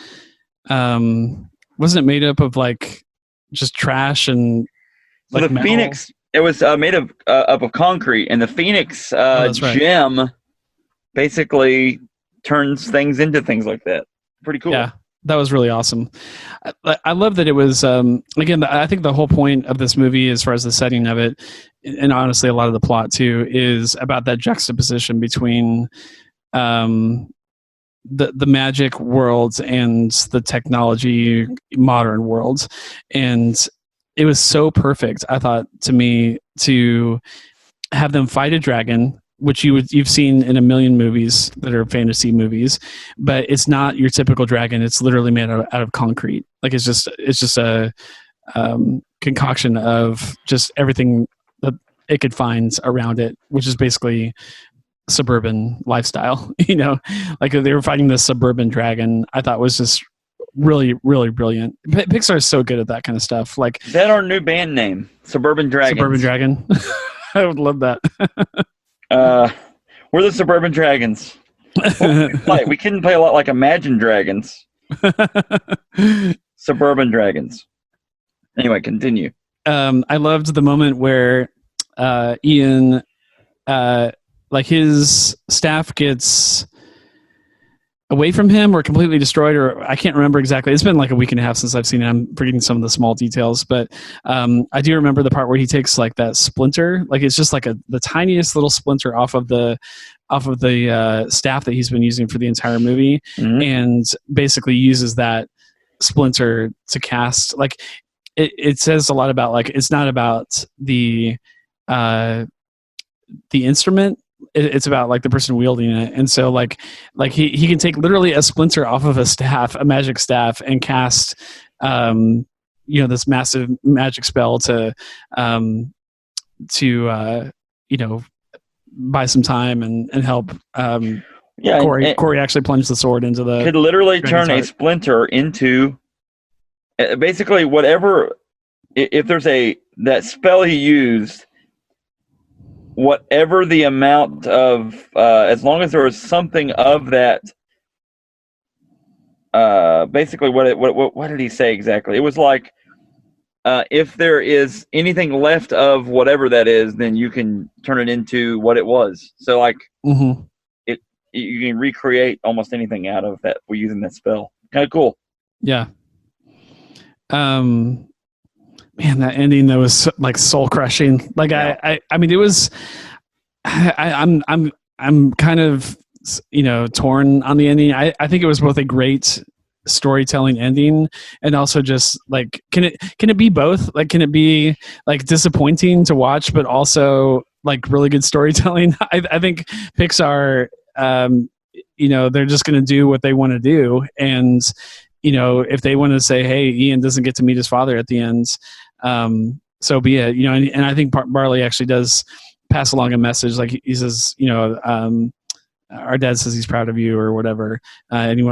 Speaker 1: wasn't it made up of like just trash and
Speaker 2: So
Speaker 1: like
Speaker 2: the
Speaker 1: metal?
Speaker 2: Phoenix, it was made up of concrete, and the Phoenix
Speaker 1: that's right.
Speaker 2: gem basically turns things into things like that. Pretty cool.
Speaker 1: Yeah, that was really awesome. I love that it was, again, I think the whole point of this movie, as far as the setting of it, and honestly a lot of the plot too, is about that juxtaposition between the magic worlds and the technology modern worlds. And it was so perfect, I thought, to me, to have them fight a dragon, which you've seen in a million movies that are fantasy movies, but it's not your typical dragon. It's literally made out of concrete. Like it's just a concoction of just everything that it could find around it, which is basically suburban lifestyle. Like they were fighting this suburban dragon. I thought was just really, really brilliant. Pixar is so good at that kind of stuff. Like,
Speaker 2: is that our new band name? Suburban Dragons.
Speaker 1: Suburban Dragon. I would love that.
Speaker 2: We're the Suburban Dragons. We couldn't play a lot like Imagine Dragons. Suburban Dragons. Anyway, continue.
Speaker 1: I loved the moment where Ian, like his staff gets away from him or completely destroyed, or I can't remember exactly. It's been like a week and a half since I've seen it. I'm forgetting some of the small details, but I do remember the part where he takes like that splinter, like it's just like the tiniest little splinter off of the staff that he's been using for the entire movie, and basically uses that splinter to cast. Like it says a lot about, like, it's not about the instrument. It's about like the person wielding it. And so like he can take literally a splinter off of a magic staff, and cast this massive magic spell to buy some time and help Corey actually plunge the sword into the
Speaker 2: could literally turn
Speaker 1: heart.
Speaker 2: a splinter into basically whatever. If there's that spell he used, whatever the amount of, as long as there was something of that, basically what did he say exactly? It was like, if there is anything left of whatever that is, then you can turn it into what it was. So like, you can recreate almost anything out of that we're using that spell. Kind of cool.
Speaker 1: Yeah. Man, that ending that was like soul crushing. Like I mean, it was. I'm kind of torn on the ending. I think it was both a great storytelling ending, and also just like can it be both? Like, can it be like disappointing to watch, but also like really good storytelling? I think Pixar, they're just going to do what they want to do, and if they want to say, hey, Ian doesn't get to meet his father at the end, so be it. And I think Barley actually does pass along a message. Like he says, our dad says he's proud of you or whatever, and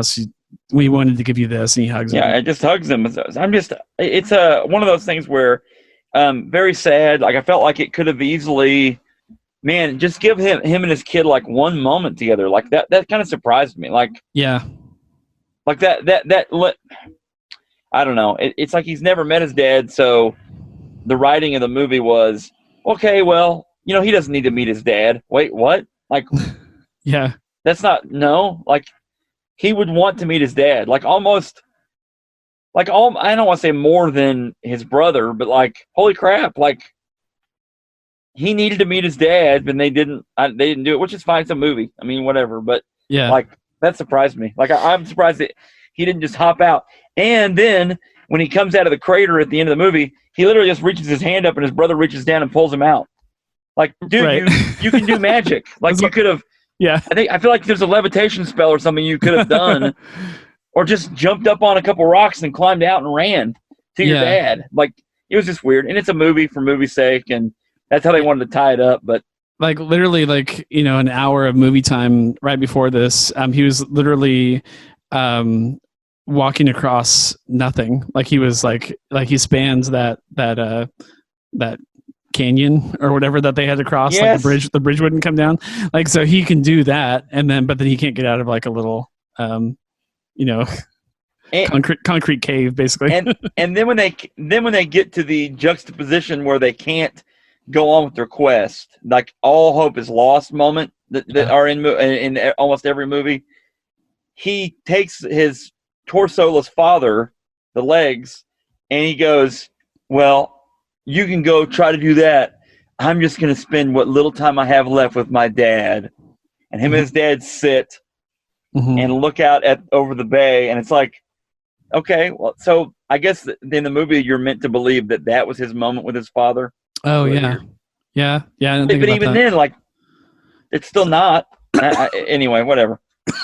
Speaker 1: we wanted to give you this, and he hugs him.
Speaker 2: Yeah, it just hugs him. It's one of those things where, very sad. Like I felt like it could have easily, man, just give him and his kid like one moment together. Like that kind of surprised me. Like,
Speaker 1: yeah,
Speaker 2: like that I don't know. It's like he's never met his dad, so the writing of the movie was, okay, well, he doesn't need to meet his dad. Wait, what? Like,
Speaker 1: yeah,
Speaker 2: that's not, no, like, he would want to meet his dad. Like, almost, like all, I don't want to say more than his brother, but like, holy crap, like he needed to meet his dad, but they didn't do it, which is fine. It's a movie. I mean, whatever. But
Speaker 1: Yeah.
Speaker 2: like that surprised me. Like I'm surprised that he didn't just hop out. And then when he comes out of the crater at the end of the movie, he literally just reaches his hand up, and his brother reaches down and pulls him out. Like, dude,
Speaker 1: Right.
Speaker 2: you can do magic. Like you could have.
Speaker 1: Yeah.
Speaker 2: I feel like there's a levitation spell or something you could have done, or just jumped up on a couple rocks and climbed out and ran to your dad. Like it was just weird. And it's a movie for movie's sake, and that's how they wanted to tie it up. But
Speaker 1: like literally, like, you know, an hour of movie time right before this, he was literally walking across nothing. Like he was like he spans that canyon or whatever that they had to cross.
Speaker 2: Yes.
Speaker 1: Like the bridge wouldn't come down. Like, so he can do that, but then he can't get out of like a little you know, concrete cave basically.
Speaker 2: and then when they get to the juxtaposition where they can't go on with their quest, like all hope is lost moment that are in almost every movie, he takes his torsoless father, the legs, and he goes, well, you can go try to do that. I'm just going to spend what little time I have left with my dad. And him and his dad sit and look out over the bay, and it's like, okay, well, so I guess in the movie you're meant to believe that was his moment with his father.
Speaker 1: Oh,
Speaker 2: really
Speaker 1: yeah.
Speaker 2: weird.
Speaker 1: Yeah. I didn't think
Speaker 2: But
Speaker 1: about
Speaker 2: even
Speaker 1: that.
Speaker 2: then, like, it's still not. Anyway, whatever.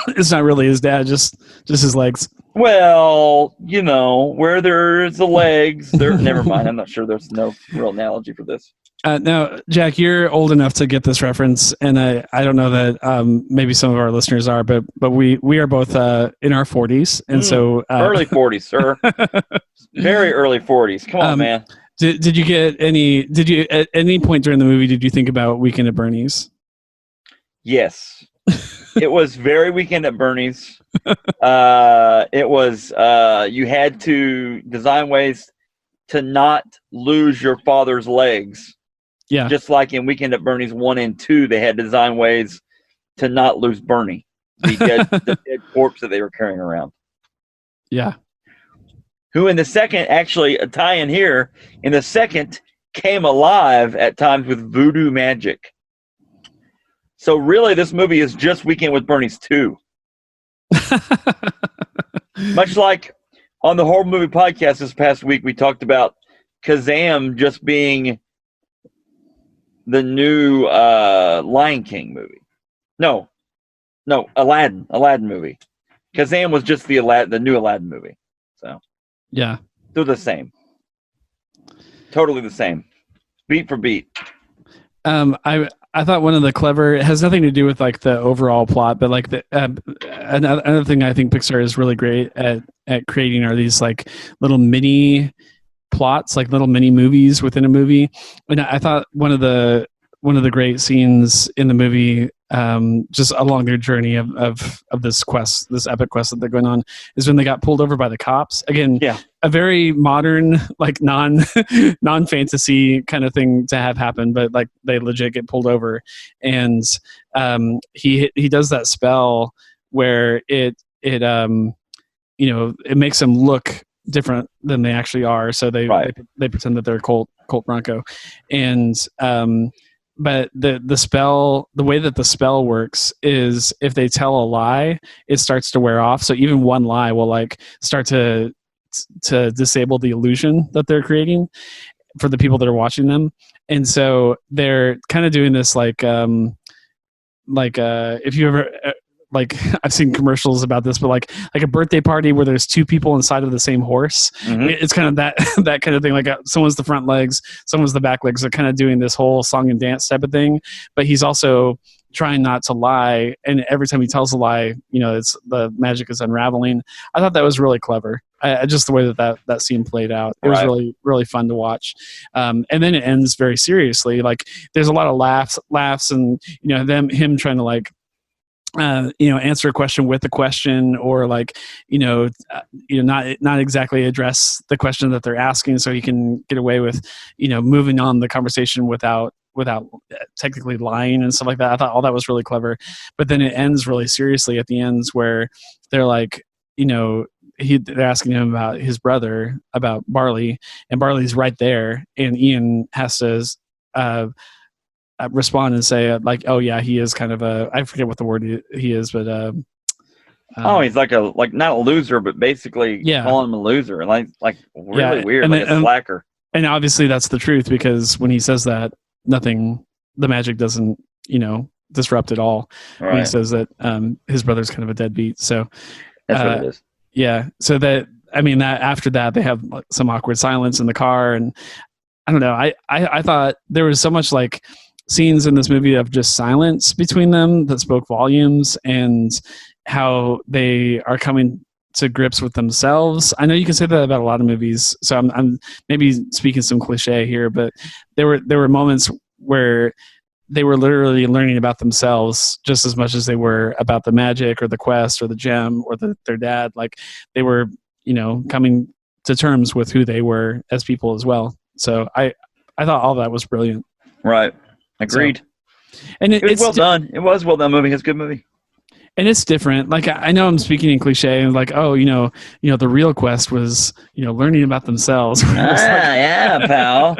Speaker 1: It's not really his dad, just his legs.
Speaker 2: Well, you know, where there's the legs, there. Never mind. I'm not sure. There's no real analogy for this.
Speaker 1: Now, Jack, you're old enough to get this reference, and I don't know that maybe some of our listeners are, but we are both in our 40s, and so
Speaker 2: early 40s, sir. Very early 40s. Come on, man.
Speaker 1: Did you get any? Did you at any point during the movie did you think about Weekend at Bernie's?
Speaker 2: Yes. It was very Weekend at Bernie's. It was you had to design ways to not lose your father's legs.
Speaker 1: Yeah.
Speaker 2: Just like in Weekend at Bernie's 1 and 2, they had to design ways to not lose Bernie, the dead corpse that they were carrying around.
Speaker 1: Yeah.
Speaker 2: Who in the second, actually, a tie-in here, in the second came alive at times with voodoo magic. So really, this movie is just Weekend with Bernie's 2. Much like on the Horror Movie Podcast this past week, we talked about Kazam just being the new Lion King movie. No, Aladdin movie. Kazam was just the new Aladdin movie. So
Speaker 1: yeah,
Speaker 2: they're the same. Totally the same. Beat for beat.
Speaker 1: I thought one of the clever, it has nothing to do with like the overall plot, but like another thing I think Pixar is really great at creating are these like little mini plots, like little mini movies within a movie. And I thought one of the great scenes in the movie, just along their journey of this quest, this epic quest that they're going on, is when they got pulled over by the cops. Again, a very modern, like non-fantasy kind of thing to have happen, but like they legit get pulled over, and he does that spell where it makes them look different than they actually are. So they pretend that they're Colt Bronco, and but the spell, the way that the spell works is if they tell a lie, it starts to wear off. So even one lie will like start to disable the illusion that they're creating for the people that are watching them. And so they're kind of doing this like if you ever like, I've seen commercials about this, but like a birthday party where there's two people inside of the same horse. It's kind of that kind of thing. Like someone's the front legs, someone's the back legs. They're kind of doing this whole song and dance type of thing. But he's also trying not to lie, and every time he tells a lie, it's the magic is unraveling. I thought that was really clever. Just the way that scene played out, it was really, really fun to watch. And then it ends very seriously. Like there's a lot of laughs, and him trying to like answer a question with a question, or like not exactly address the question that they're asking, so he can get away with moving on the conversation without technically lying and stuff like that. I thought all that was really clever. But then it ends really seriously at the ends where they're like, they're asking him about his brother, about Barley, and Barley's right there, and Ian has to respond and say like, oh yeah, he is kind of I forget what the word he is, but
Speaker 2: he's like not a loser, but basically calling him a loser, and like really weird, like a slacker.
Speaker 1: And obviously that's the truth, because when he says that, the magic doesn't, disrupt at all.
Speaker 2: Right.
Speaker 1: When he says that his brother's kind of a deadbeat. So
Speaker 2: that's what it is.
Speaker 1: Yeah. So that after that they have some awkward silence in the car, and I don't know. I thought there was so much like scenes in this movie of just silence between them that spoke volumes, and how they are coming to grips with themselves. I know you can say that about a lot of movies, so I'm maybe speaking some cliche here, but there were moments where they were literally learning about themselves just as much as they were about the magic or the quest or the gem or their dad. Like they were, coming to terms with who they were as people as well. So I thought all that was brilliant.
Speaker 2: Right. Agreed.
Speaker 1: So, and
Speaker 2: it was well done. It was well done movie. It's a good movie.
Speaker 1: And it's different. Like I know I'm speaking in cliche, and like, oh, the real quest was, learning about themselves.
Speaker 2: Yeah, pal.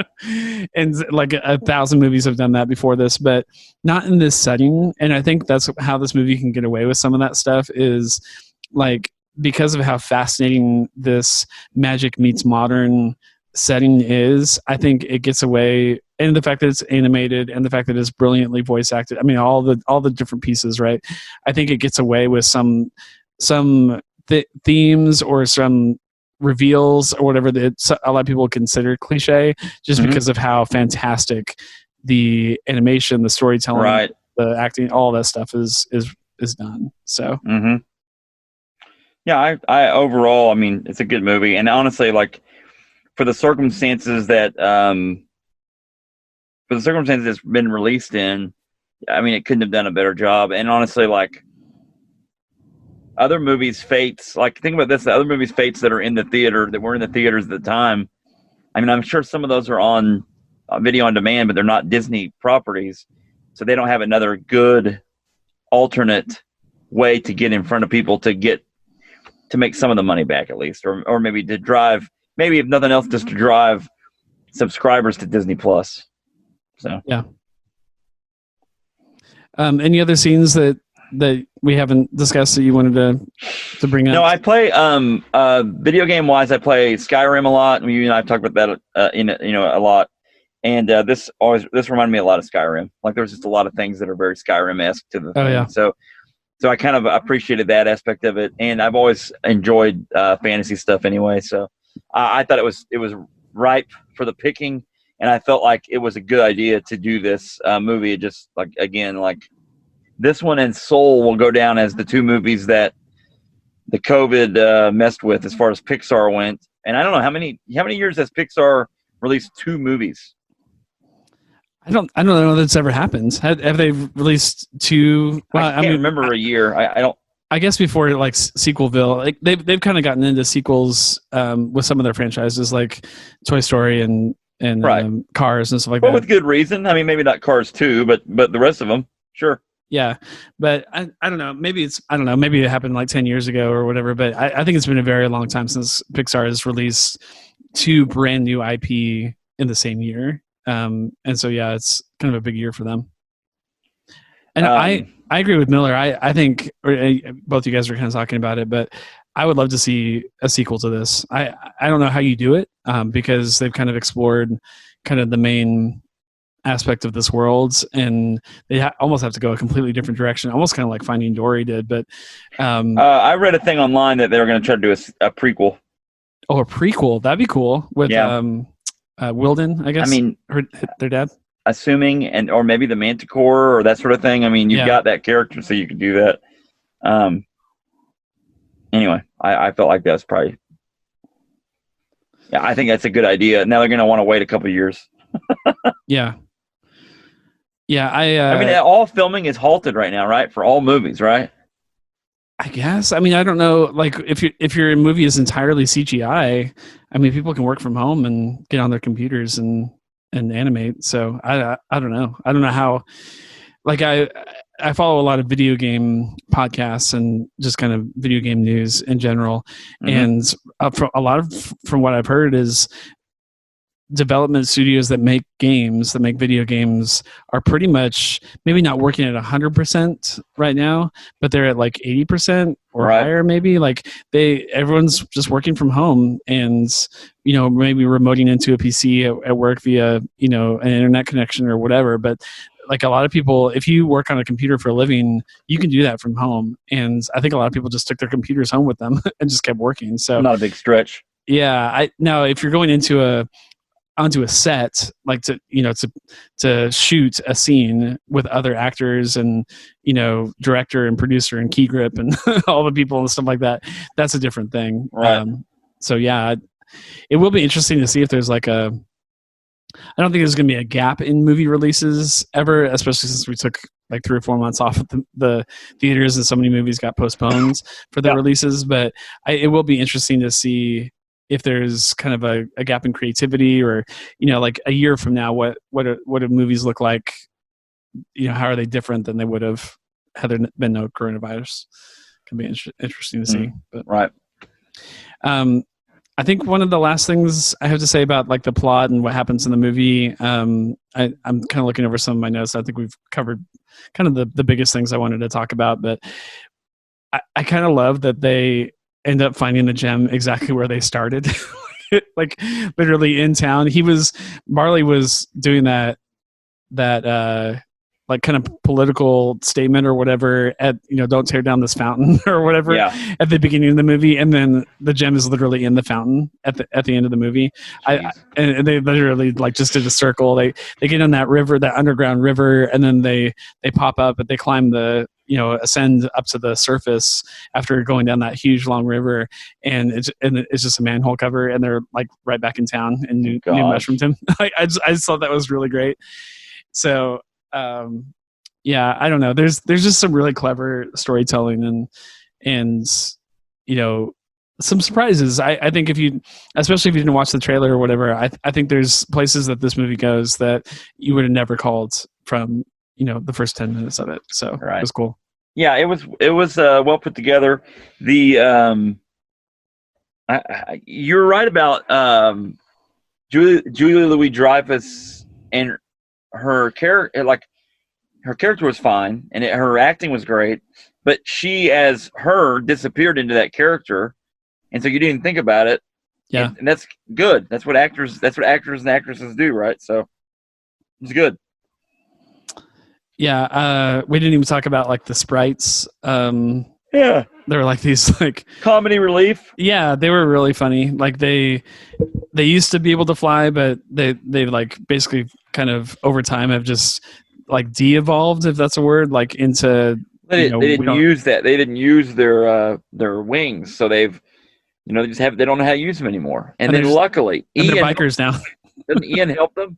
Speaker 1: And like 1,000 movies have done that before this, but not in this setting. And I think that's how this movie can get away with some of that stuff, is like, because of how fascinating this magic meets modern setting is, I think it gets away, and the fact that it's animated and the fact that it's brilliantly voice acted. I mean, all the different pieces, right? I think it gets away with some themes or some reveals or whatever that a lot of people consider cliche, just because of how fantastic the animation, the storytelling,
Speaker 2: right,
Speaker 1: the acting, all that stuff is done. So,
Speaker 2: yeah, I overall, I mean, it's a good movie, and honestly, like, for the circumstances that it's been released in, I mean, it couldn't have done a better job. And honestly, like, other movies' fates, like, think about this, the other movies' fates that are in the theater, that were in the theaters at the time, I mean, I'm sure some of those are on video on demand, but they're not Disney properties, so they don't have another good alternate way to get in front of people to make some of the money back, at least, or maybe to drive, maybe if nothing else, just to drive subscribers to Disney Plus. So
Speaker 1: yeah. Any other scenes that we haven't discussed that you wanted to bring up?
Speaker 2: No, I play video game wise. I play Skyrim a lot. You and I've talked about that a lot. And this reminded me a lot of Skyrim. Like, there's just a lot of things that are very Skyrim-esque to the thing.
Speaker 1: Yeah.
Speaker 2: So I kind of appreciated that aspect of it. And I've always enjoyed fantasy stuff anyway. So I thought it was ripe for the picking. And I felt like it was a good idea to do this movie. It just, like, again, like, this one and Soul will go down as the two movies that the COVID messed with as far as Pixar went. And I don't know how many years has Pixar released two movies?
Speaker 1: I don't know that it's ever happened. Have they released two? Well,
Speaker 2: I can't remember a year. I don't.
Speaker 1: I guess before, like, Sequelville, like they've kind of gotten into sequels with some of their franchises, like Toy Story and
Speaker 2: right.
Speaker 1: Cars and stuff like that.
Speaker 2: Well, with good reason. I mean, maybe not Cars 2, but the rest of them, sure.
Speaker 1: Yeah, but I don't know. Maybe it happened like 10 years ago or whatever. But I think it's been a very long time since Pixar has released two brand new IP in the same year. And so, yeah, it's kind of a big year for them. And I agree with Miller. I think both you guys are kind of talking about it, but I would love to see a sequel to this. I don't know how you do it because they've kind of explored kind of the main aspect of this world, and they almost have to go a completely different direction, almost kind of like Finding Dory did. But
Speaker 2: I read a thing online that they were going to try to do a prequel.
Speaker 1: Oh, a prequel. That'd be cool with Wilden, I guess.
Speaker 2: I mean,
Speaker 1: their dad.
Speaker 2: Assuming, or maybe the Manticore or that sort of thing. I mean, you've got that character, so you could do that. Anyway, I felt like that's probably. Yeah, I think that's a good idea. Now they're going to want to wait a couple of years.
Speaker 1: Yeah. Yeah,
Speaker 2: I mean, all filming is halted right now, right? For all movies, right?
Speaker 1: I guess. I mean, I don't know. Like, if your movie is entirely CGI, I mean, people can work from home and get on their computers and animate. So I don't know. I don't know how. Like, I follow a lot of video game podcasts and just kind of video game news in general. And from what I've heard is development studios that make video games are pretty much maybe not working at 100% right now, but they're at like 80% or higher, maybe. Like everyone's just working from home and, maybe remoting into a PC at work via, an internet connection or whatever. But like a lot of people, if you work on a computer for a living, you can do that from home. And I think a lot of people just took their computers home with them and just kept working. So
Speaker 2: not a big stretch.
Speaker 1: Yeah. Now if you're going onto a set, like to shoot a scene with other actors and, director and producer and key grip and all the people and stuff like that, that's a different thing.
Speaker 2: Right.
Speaker 1: So yeah, it will be interesting to see if there's like I don't think there's going to be a gap in movie releases ever, especially since we took like 3 or 4 months off of the theaters and so many movies got postponed for their releases. But it will be interesting to see if there's kind of a gap in creativity or, like a year from now, what do movies look like? How are they different than they would have had there been no coronavirus? Can be interesting to see. But,
Speaker 2: right.
Speaker 1: I think one of the last things I have to say about like the plot and what happens in the movie, I'm kind of looking over some of my notes. I think we've covered kind of the biggest things I wanted to talk about, but I kind of love that they end up finding the gem exactly where they started, like literally in town. Marley was doing that like kind of political statement or whatever at, don't tear down this fountain or whatever at the beginning of the movie. And then the gem is literally in the fountain at the end of the movie. And they literally like just did a circle. They get on that river, that underground river, and then they pop up, but they climb ascend up to the surface after going down that huge long river. And it's just a manhole cover. And they're like right back in town in New Mushroomton. I just thought that was really great. So, I don't know. There's just some really clever storytelling and some surprises. I think especially if you didn't watch the trailer or whatever, I think there's places that this movie goes that you would have never called from, the first 10 minutes of it. So It was cool.
Speaker 2: Yeah, it was well put together. The you're right about Julia Louis-Dreyfus and her character. Like her character was fine and her acting was great, but she as her disappeared into that character, and so you didn't think about it.
Speaker 1: Yeah,
Speaker 2: and that's good. That's what actors and actresses do, right? So it's good.
Speaker 1: Yeah, we didn't even talk about like the sprites.
Speaker 2: Yeah,
Speaker 1: they were like these like
Speaker 2: comedy relief.
Speaker 1: Yeah, they were really funny. Like they used to be able to fly, but they like basically kind of over time have just like de-evolved, if that's a word, like into.
Speaker 2: They didn't use that. They didn't use their wings, so they've they just have. They don't know how to use them anymore. And then luckily,
Speaker 1: they're bikers now.
Speaker 2: Doesn't Ian help them?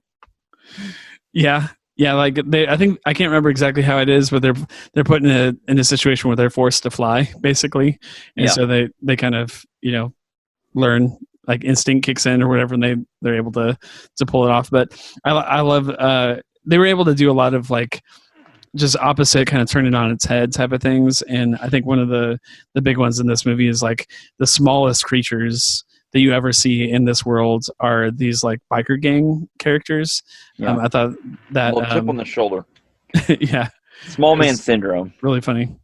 Speaker 1: Yeah. Yeah, like I think I can't remember exactly how it is, but they're put in a situation where they're forced to fly, basically, and so they kind of learn, like instinct kicks in or whatever, and they're able to pull it off. But I love they were able to do a lot of like just opposite, kind of turn it on its head type of things, and I think one of the big ones in this movie is like the smallest creatures that you ever see in this world are these like biker gang characters.
Speaker 2: Yeah.
Speaker 1: I thought that
Speaker 2: a little chip on the shoulder.
Speaker 1: Yeah,
Speaker 2: small man syndrome.
Speaker 1: Really funny.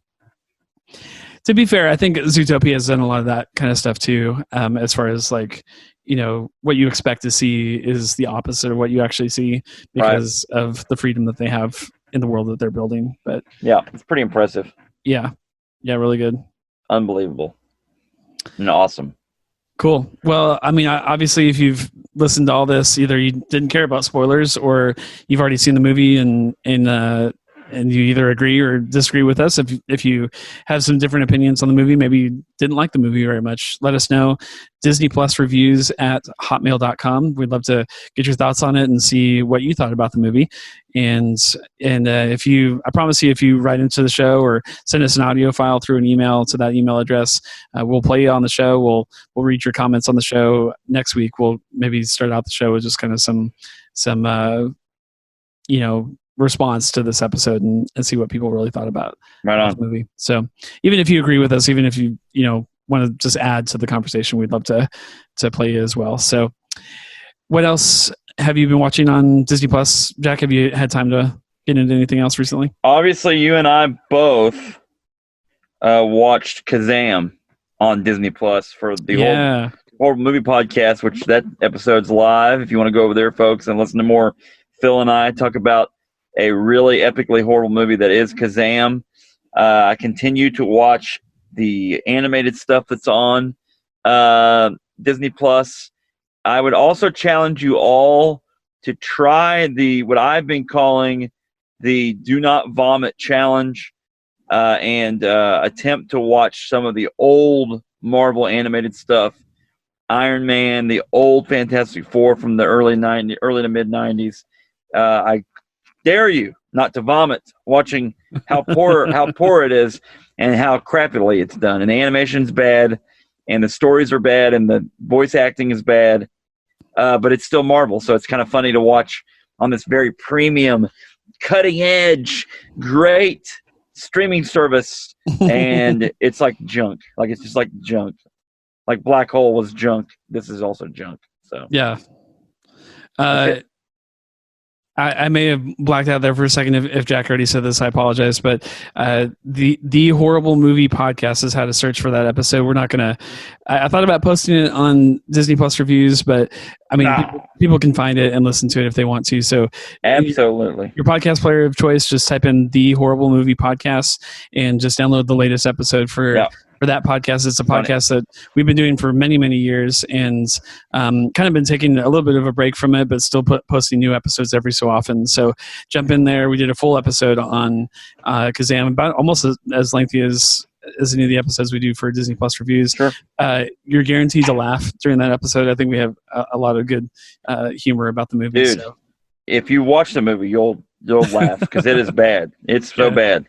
Speaker 1: To be fair, I think Zootopia has done a lot of that kind of stuff too. As far as like what you expect to see is the opposite of what you actually see because of the freedom that they have in the world that they're building. But
Speaker 2: yeah, it's pretty impressive.
Speaker 1: Yeah, really good.
Speaker 2: Unbelievable and awesome.
Speaker 1: Cool. Well, I mean, obviously, if you've listened to all this, either you didn't care about spoilers or you've already seen the movie and you either agree or disagree with us. If you have some different opinions on the movie, maybe you didn't like the movie very much, let us know. disneyplusreviews at hotmail.com. We'd love to get your thoughts on it and see what you thought about the movie. And I promise you, if you write into the show or send us an audio file through an email to that email address, we'll play you on the show. We'll read your comments on the show next week. We'll maybe start out the show with just kind of some response to this episode and see what people really thought about
Speaker 2: the
Speaker 1: movie. So even if you agree with us, even if you want to just add to the conversation, we'd love to play you as well. So what else have you been watching on Disney Plus? Jack, have you had time to get into anything else recently?
Speaker 2: Obviously, you and I both watched Kazam on Disney Plus for the horror movie podcast, which that episode's live. If you want to go over there, folks, and listen to more Phil and I talk about a really epically horrible movie that is Kazam. I continue to watch the animated stuff that's on Disney Plus. I would also challenge you all to try what I've been calling the Do Not Vomit Challenge and attempt to watch some of the old Marvel animated stuff. Iron Man, the old Fantastic Four from the early to mid 90s. I dare you not to vomit watching how poor it is and how crappily it's done. And the animation's bad, and the stories are bad, and the voice acting is bad. But it's still Marvel, so it's kind of funny to watch on this very premium, cutting edge, great streaming service, and it's like junk. Like it's just like junk. Like Black Hole was junk. This is also junk. So
Speaker 1: yeah. I may have blacked out there for a second. If Jack already said this, I apologize. But the Horrible Movie Podcast has had a search for that episode. We're not gonna. I thought about posting it on Disney Plus Reviews, but I mean, people can find it and listen to it if they want to. So
Speaker 2: absolutely,
Speaker 1: your podcast player of choice, just type in the Horrible Movie Podcast and just download the latest episode for. Yeah. For that podcast. It's a podcast that we've been doing for many, many years, and kind of been taking a little bit of a break from it, but still posting new episodes every so often. So jump in there. We did a full episode on Kazam, about almost as lengthy as any of the episodes we do for Disney Plus Reviews.
Speaker 2: Sure.
Speaker 1: You're guaranteed to laugh during that episode. I think we have a lot of good humor about the movie.
Speaker 2: Dude, if you watch the movie, you'll laugh because it is bad. It's so bad.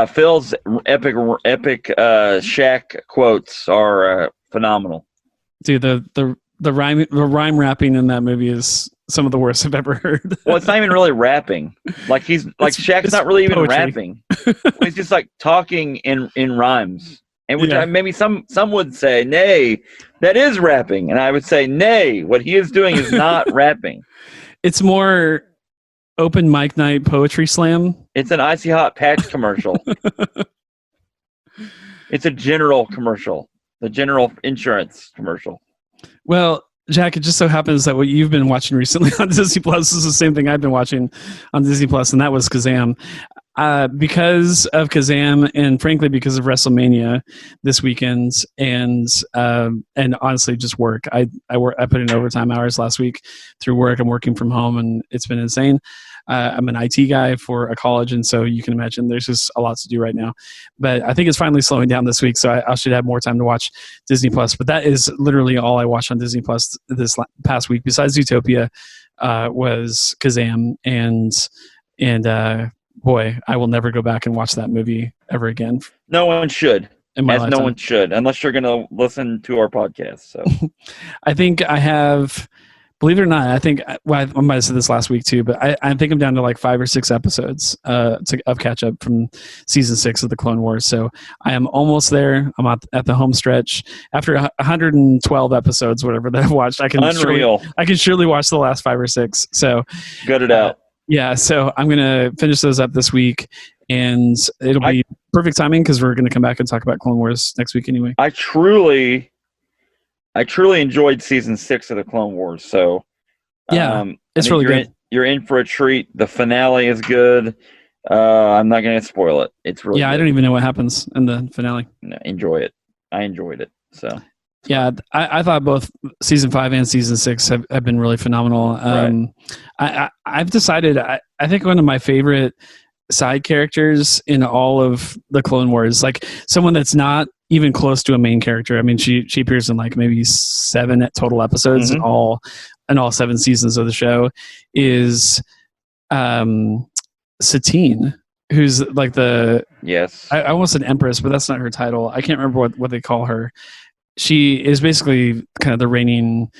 Speaker 2: Phil's epic Shaq quotes are phenomenal.
Speaker 1: Dude, the rhyme rapping in that movie is some of the worst I've ever heard.
Speaker 2: Well, it's not even really rapping. Like Shaq's not really even rapping. He's just like talking in rhymes. And which maybe some would say, nay, that is rapping. And I would say, nay, what he is doing is not rapping.
Speaker 1: It's more open mic night poetry slam.
Speaker 2: It's an Icy Hot Patch commercial. It's a general commercial. The general insurance commercial.
Speaker 1: Well, Jack, it just so happens that what you've been watching recently on Disney Plus is the same thing I've been watching on Disney Plus, and that was Kazam. Because of Kazam, and frankly because of WrestleMania this weekend, and honestly just work. I put in overtime hours last week through work. I'm working from home, and it's been insane. I'm an IT guy for a college, and so you can imagine there's just a lot to do right now. But I think it's finally slowing down this week, so I should have more time to watch Disney Plus. But that is literally all I watched on Disney Plus this past week. Besides Zootopia, was Kazam, and boy, I will never go back and watch that movie ever again.
Speaker 2: No one should.
Speaker 1: No
Speaker 2: one should, unless you're going to listen to our podcast. So,
Speaker 1: I think I have. Believe it or not, I think I might have said this last week too, but I think I'm down to like 5 or 6 episodes of catch up from season 6 of the Clone Wars. So I am almost there. I'm at the home stretch after 112 episodes, whatever that I've watched. I can surely watch the last 5 or 6. So
Speaker 2: gut it out.
Speaker 1: Yeah, so I'm gonna finish those up this week, and it'll be perfect timing because we're gonna come back and talk about Clone Wars next week anyway.
Speaker 2: I truly enjoyed season 6 of the Clone Wars. So
Speaker 1: it's really good.
Speaker 2: You're in for a treat. The finale is good. I'm not going to spoil it. It's really good.
Speaker 1: I don't even know what happens in the finale.
Speaker 2: No, enjoy it. I enjoyed it. So
Speaker 1: yeah, I thought both season 5 and season 6 have been really phenomenal. I've decided I think one of my favorite side characters in all of the Clone Wars, like someone that's not even close to a main character. I mean, she appears in like maybe 7 total episodes in all 7 seasons of the show, is Satine, who's like the I almost said Empress, but that's not her title. I can't remember what they call her. She is basically kind of the reigning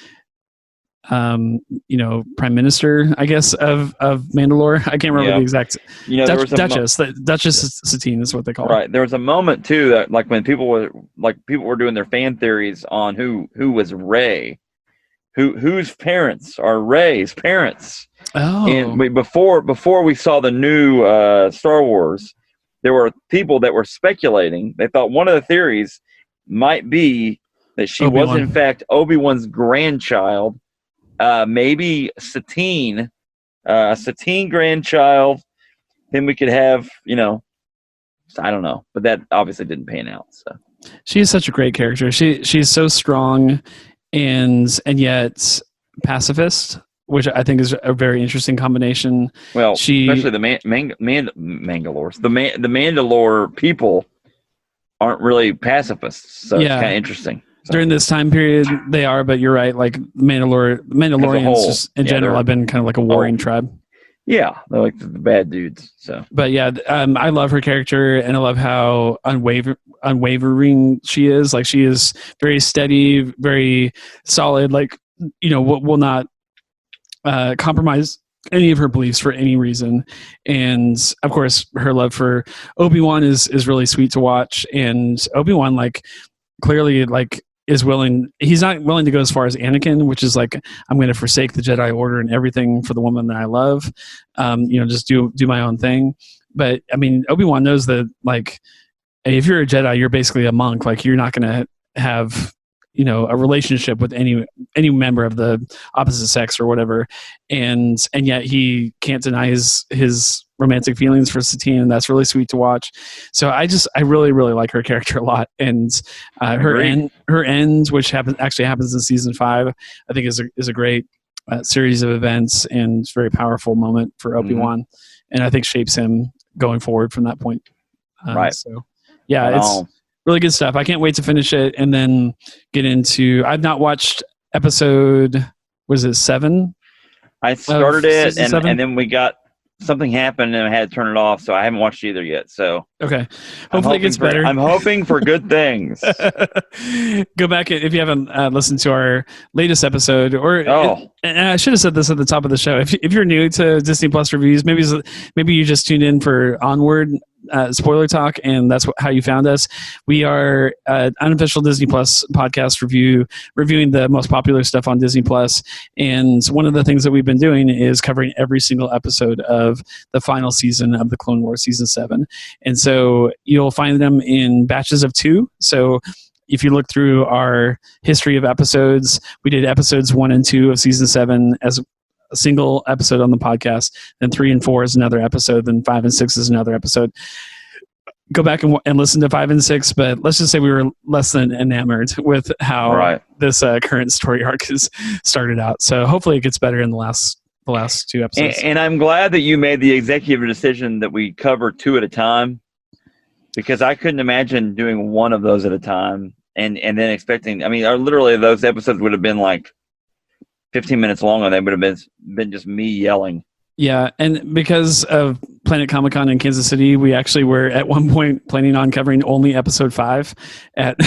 Speaker 1: prime minister, I guess, of Mandalore. I can't remember the exact. Duchess. The Duchess Satine is what they call her.
Speaker 2: Right. There was a moment too that, like, when people were doing their fan theories on who was Rey, whose parents are Rey's parents.
Speaker 1: Oh.
Speaker 2: And before we saw the new Star Wars, there were people that were speculating. They thought one of the theories might be that she
Speaker 1: Obi-Wan.
Speaker 2: was in fact Obi-Wan's grandchild. Maybe Satine, a Satine grandchild. Then we could have, I don't know, but that obviously didn't pan out. So
Speaker 1: she is such a great character. She's so strong and yet pacifist, which I think is a very interesting combination.
Speaker 2: Well, especially the Mandalores, the Mandalore people aren't really pacifists, so it's kind of interesting. So.
Speaker 1: During this time period, they are, but you're right. Like Mandalorians, just in general, have been kind of like a warring tribe.
Speaker 2: Yeah, they're like the bad dudes. So,
Speaker 1: but yeah, I love her character, and I love how unwavering she is. Like, she is very steady, very solid. Like, will not compromise any of her beliefs for any reason. And of course, her love for Obi-Wan is really sweet to watch. And Obi-Wan, like, clearly, like, is willing. He's not willing to go as far as Anakin, which is like, I'm going to forsake the Jedi Order and everything for the woman that I love. Just do my own thing. But I mean, Obi-Wan knows that, like, if you're a Jedi, you're basically a monk. Like, you're not going to have a relationship with any member of the opposite sex or whatever, and yet he can't deny his romantic feelings for Satine, and that's really sweet to watch. So I really, really like her character a lot, and her end, which actually happens in season 5, I think is a great series of events, and it's a very powerful moment for Obi-Wan, and I think shapes him going forward from that point.
Speaker 2: Right.
Speaker 1: So yeah, it's really good stuff. I can't wait to finish it and then get into. I've not watched episode. Was it 7?
Speaker 2: I started it, and then we got something happened, and I had to turn it off. So I haven't watched either yet. So
Speaker 1: okay, hopefully it gets better.
Speaker 2: I'm hoping for good things.
Speaker 1: Go back if you haven't listened to our latest episode, and I should have said this at the top of the show. If you're new to Disney Plus reviews, maybe you just tuned in for Onward. Spoiler talk, and that's how you found us. We are an unofficial Disney Plus podcast reviewing the most popular stuff on Disney Plus. And one of the things that we've been doing is covering every single episode of the final season of the Clone Wars season 7. And so you'll find them in batches of 2. So if you look through our history of episodes, we did episodes 1 and 2 of season 7 as a single episode on the podcast, then 3 and 4 is another episode, then 5 and 6 is another episode. Go back and listen to 5 and 6, but let's just say we were less than enamored with how this current story arc is started out. So hopefully it gets better in the last 2 episodes.
Speaker 2: And I'm glad that you made the executive decision that we cover 2 at a time, because I couldn't imagine doing one of those at a time and then expecting. I mean, literally those episodes would have been like 15 minutes long, and they would have been just me yelling.
Speaker 1: Yeah, and because of Planet Comic-Con in Kansas City, we actually were at one point planning on covering only episode 5 at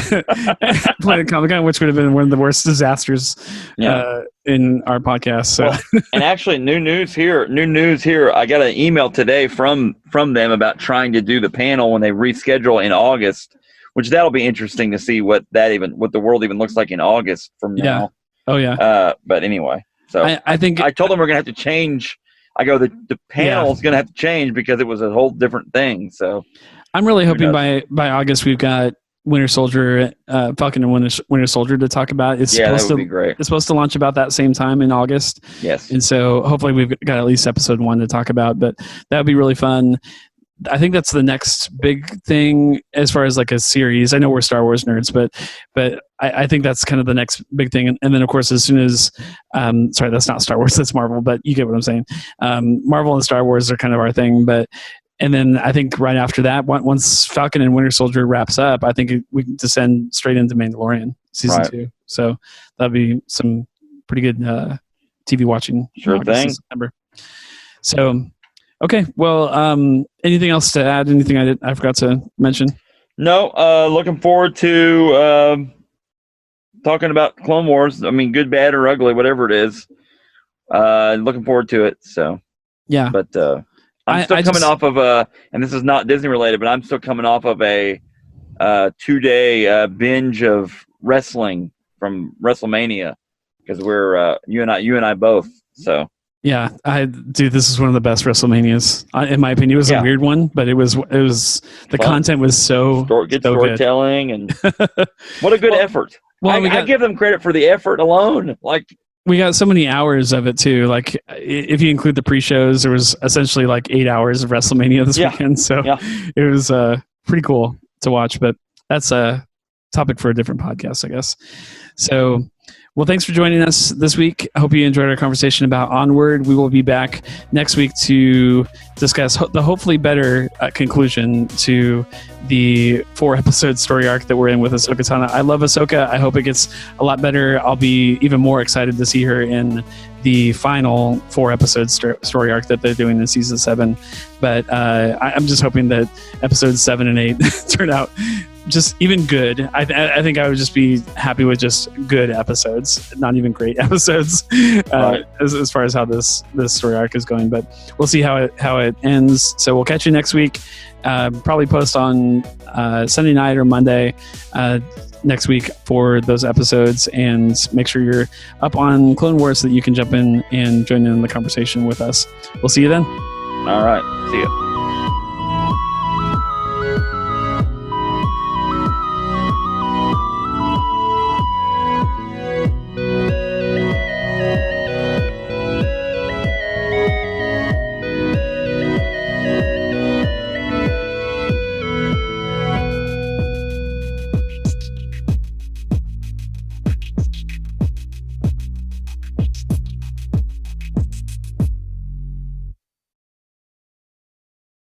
Speaker 1: Planet Comic-Con, which would have been one of the worst disasters in our podcast. So,
Speaker 2: and actually, new news here. I got an email today from them about trying to do the panel when they reschedule in August, which that'll be interesting to see what the world even looks like in August from now.
Speaker 1: Oh yeah.
Speaker 2: But anyway, so I think I told them we're gonna have to change. I go, the panel's going to have to change because it was a whole different thing. So
Speaker 1: I'm really hoping by August we've got Winter Soldier, Falcon and Winter Soldier to talk about.
Speaker 2: That would be great.
Speaker 1: It's supposed to launch about that same time in August.
Speaker 2: Yes.
Speaker 1: And so hopefully we've got at least episode 1 to talk about, but that would be really fun. I think that's the next big thing as far as like a series. I know we're Star Wars nerds, but I think that's kind of the next big thing. And then of course, as soon as, sorry, that's not Star Wars, that's Marvel, but you get what I'm saying. Marvel and Star Wars are kind of our thing, and then I think right after that, once Falcon and Winter Soldier wraps up, I think we can descend straight into Mandalorian season 2. So that'd be some pretty good TV watching.
Speaker 2: Sure thing.
Speaker 1: September. So, okay. Well, anything else to add? Anything I forgot to mention?
Speaker 2: No. Looking forward to talking about Clone Wars. I mean, good, bad, or ugly, whatever it is. Looking forward to it. So
Speaker 1: yeah,
Speaker 2: but I'm still coming off of and this is not Disney related, but I'm still coming off of a 2-day binge of wrestling from WrestleMania because we're you and I both. So
Speaker 1: yeah, this is one of the best WrestleManias in my opinion. It was a weird one, but it was the
Speaker 2: fun.
Speaker 1: Content was so
Speaker 2: good storytelling and what a good effort. Well, I give them credit for the effort alone. Like
Speaker 1: we got so many hours of it too. Like if you include the pre-shows, there was essentially like 8 hours of WrestleMania this weekend. So it was pretty cool to watch. But that's a topic for a different podcast, I guess. So. Well, thanks for joining us this week. I hope you enjoyed our conversation about Onward. We will be back next week to discuss the hopefully better conclusion to the 4-episode story arc that we're in with Ahsoka Tano. I love Ahsoka. I hope it gets a lot better. I'll be even more excited to see her in the final 4-episode story arc that they're doing in season 7. But I'm just hoping that episodes 7 and 8 turn out just even good. I think I would just be happy with just good episodes, not even great episodes, right. as far as how this story arc is going. But we'll see how it ends. So we'll catch you next week. Probably post on Sunday night or Monday next week for those episodes, and make sure you're up on Clone Wars so that you can jump in and join in the conversation with us. We'll see you then.
Speaker 2: All right. See you.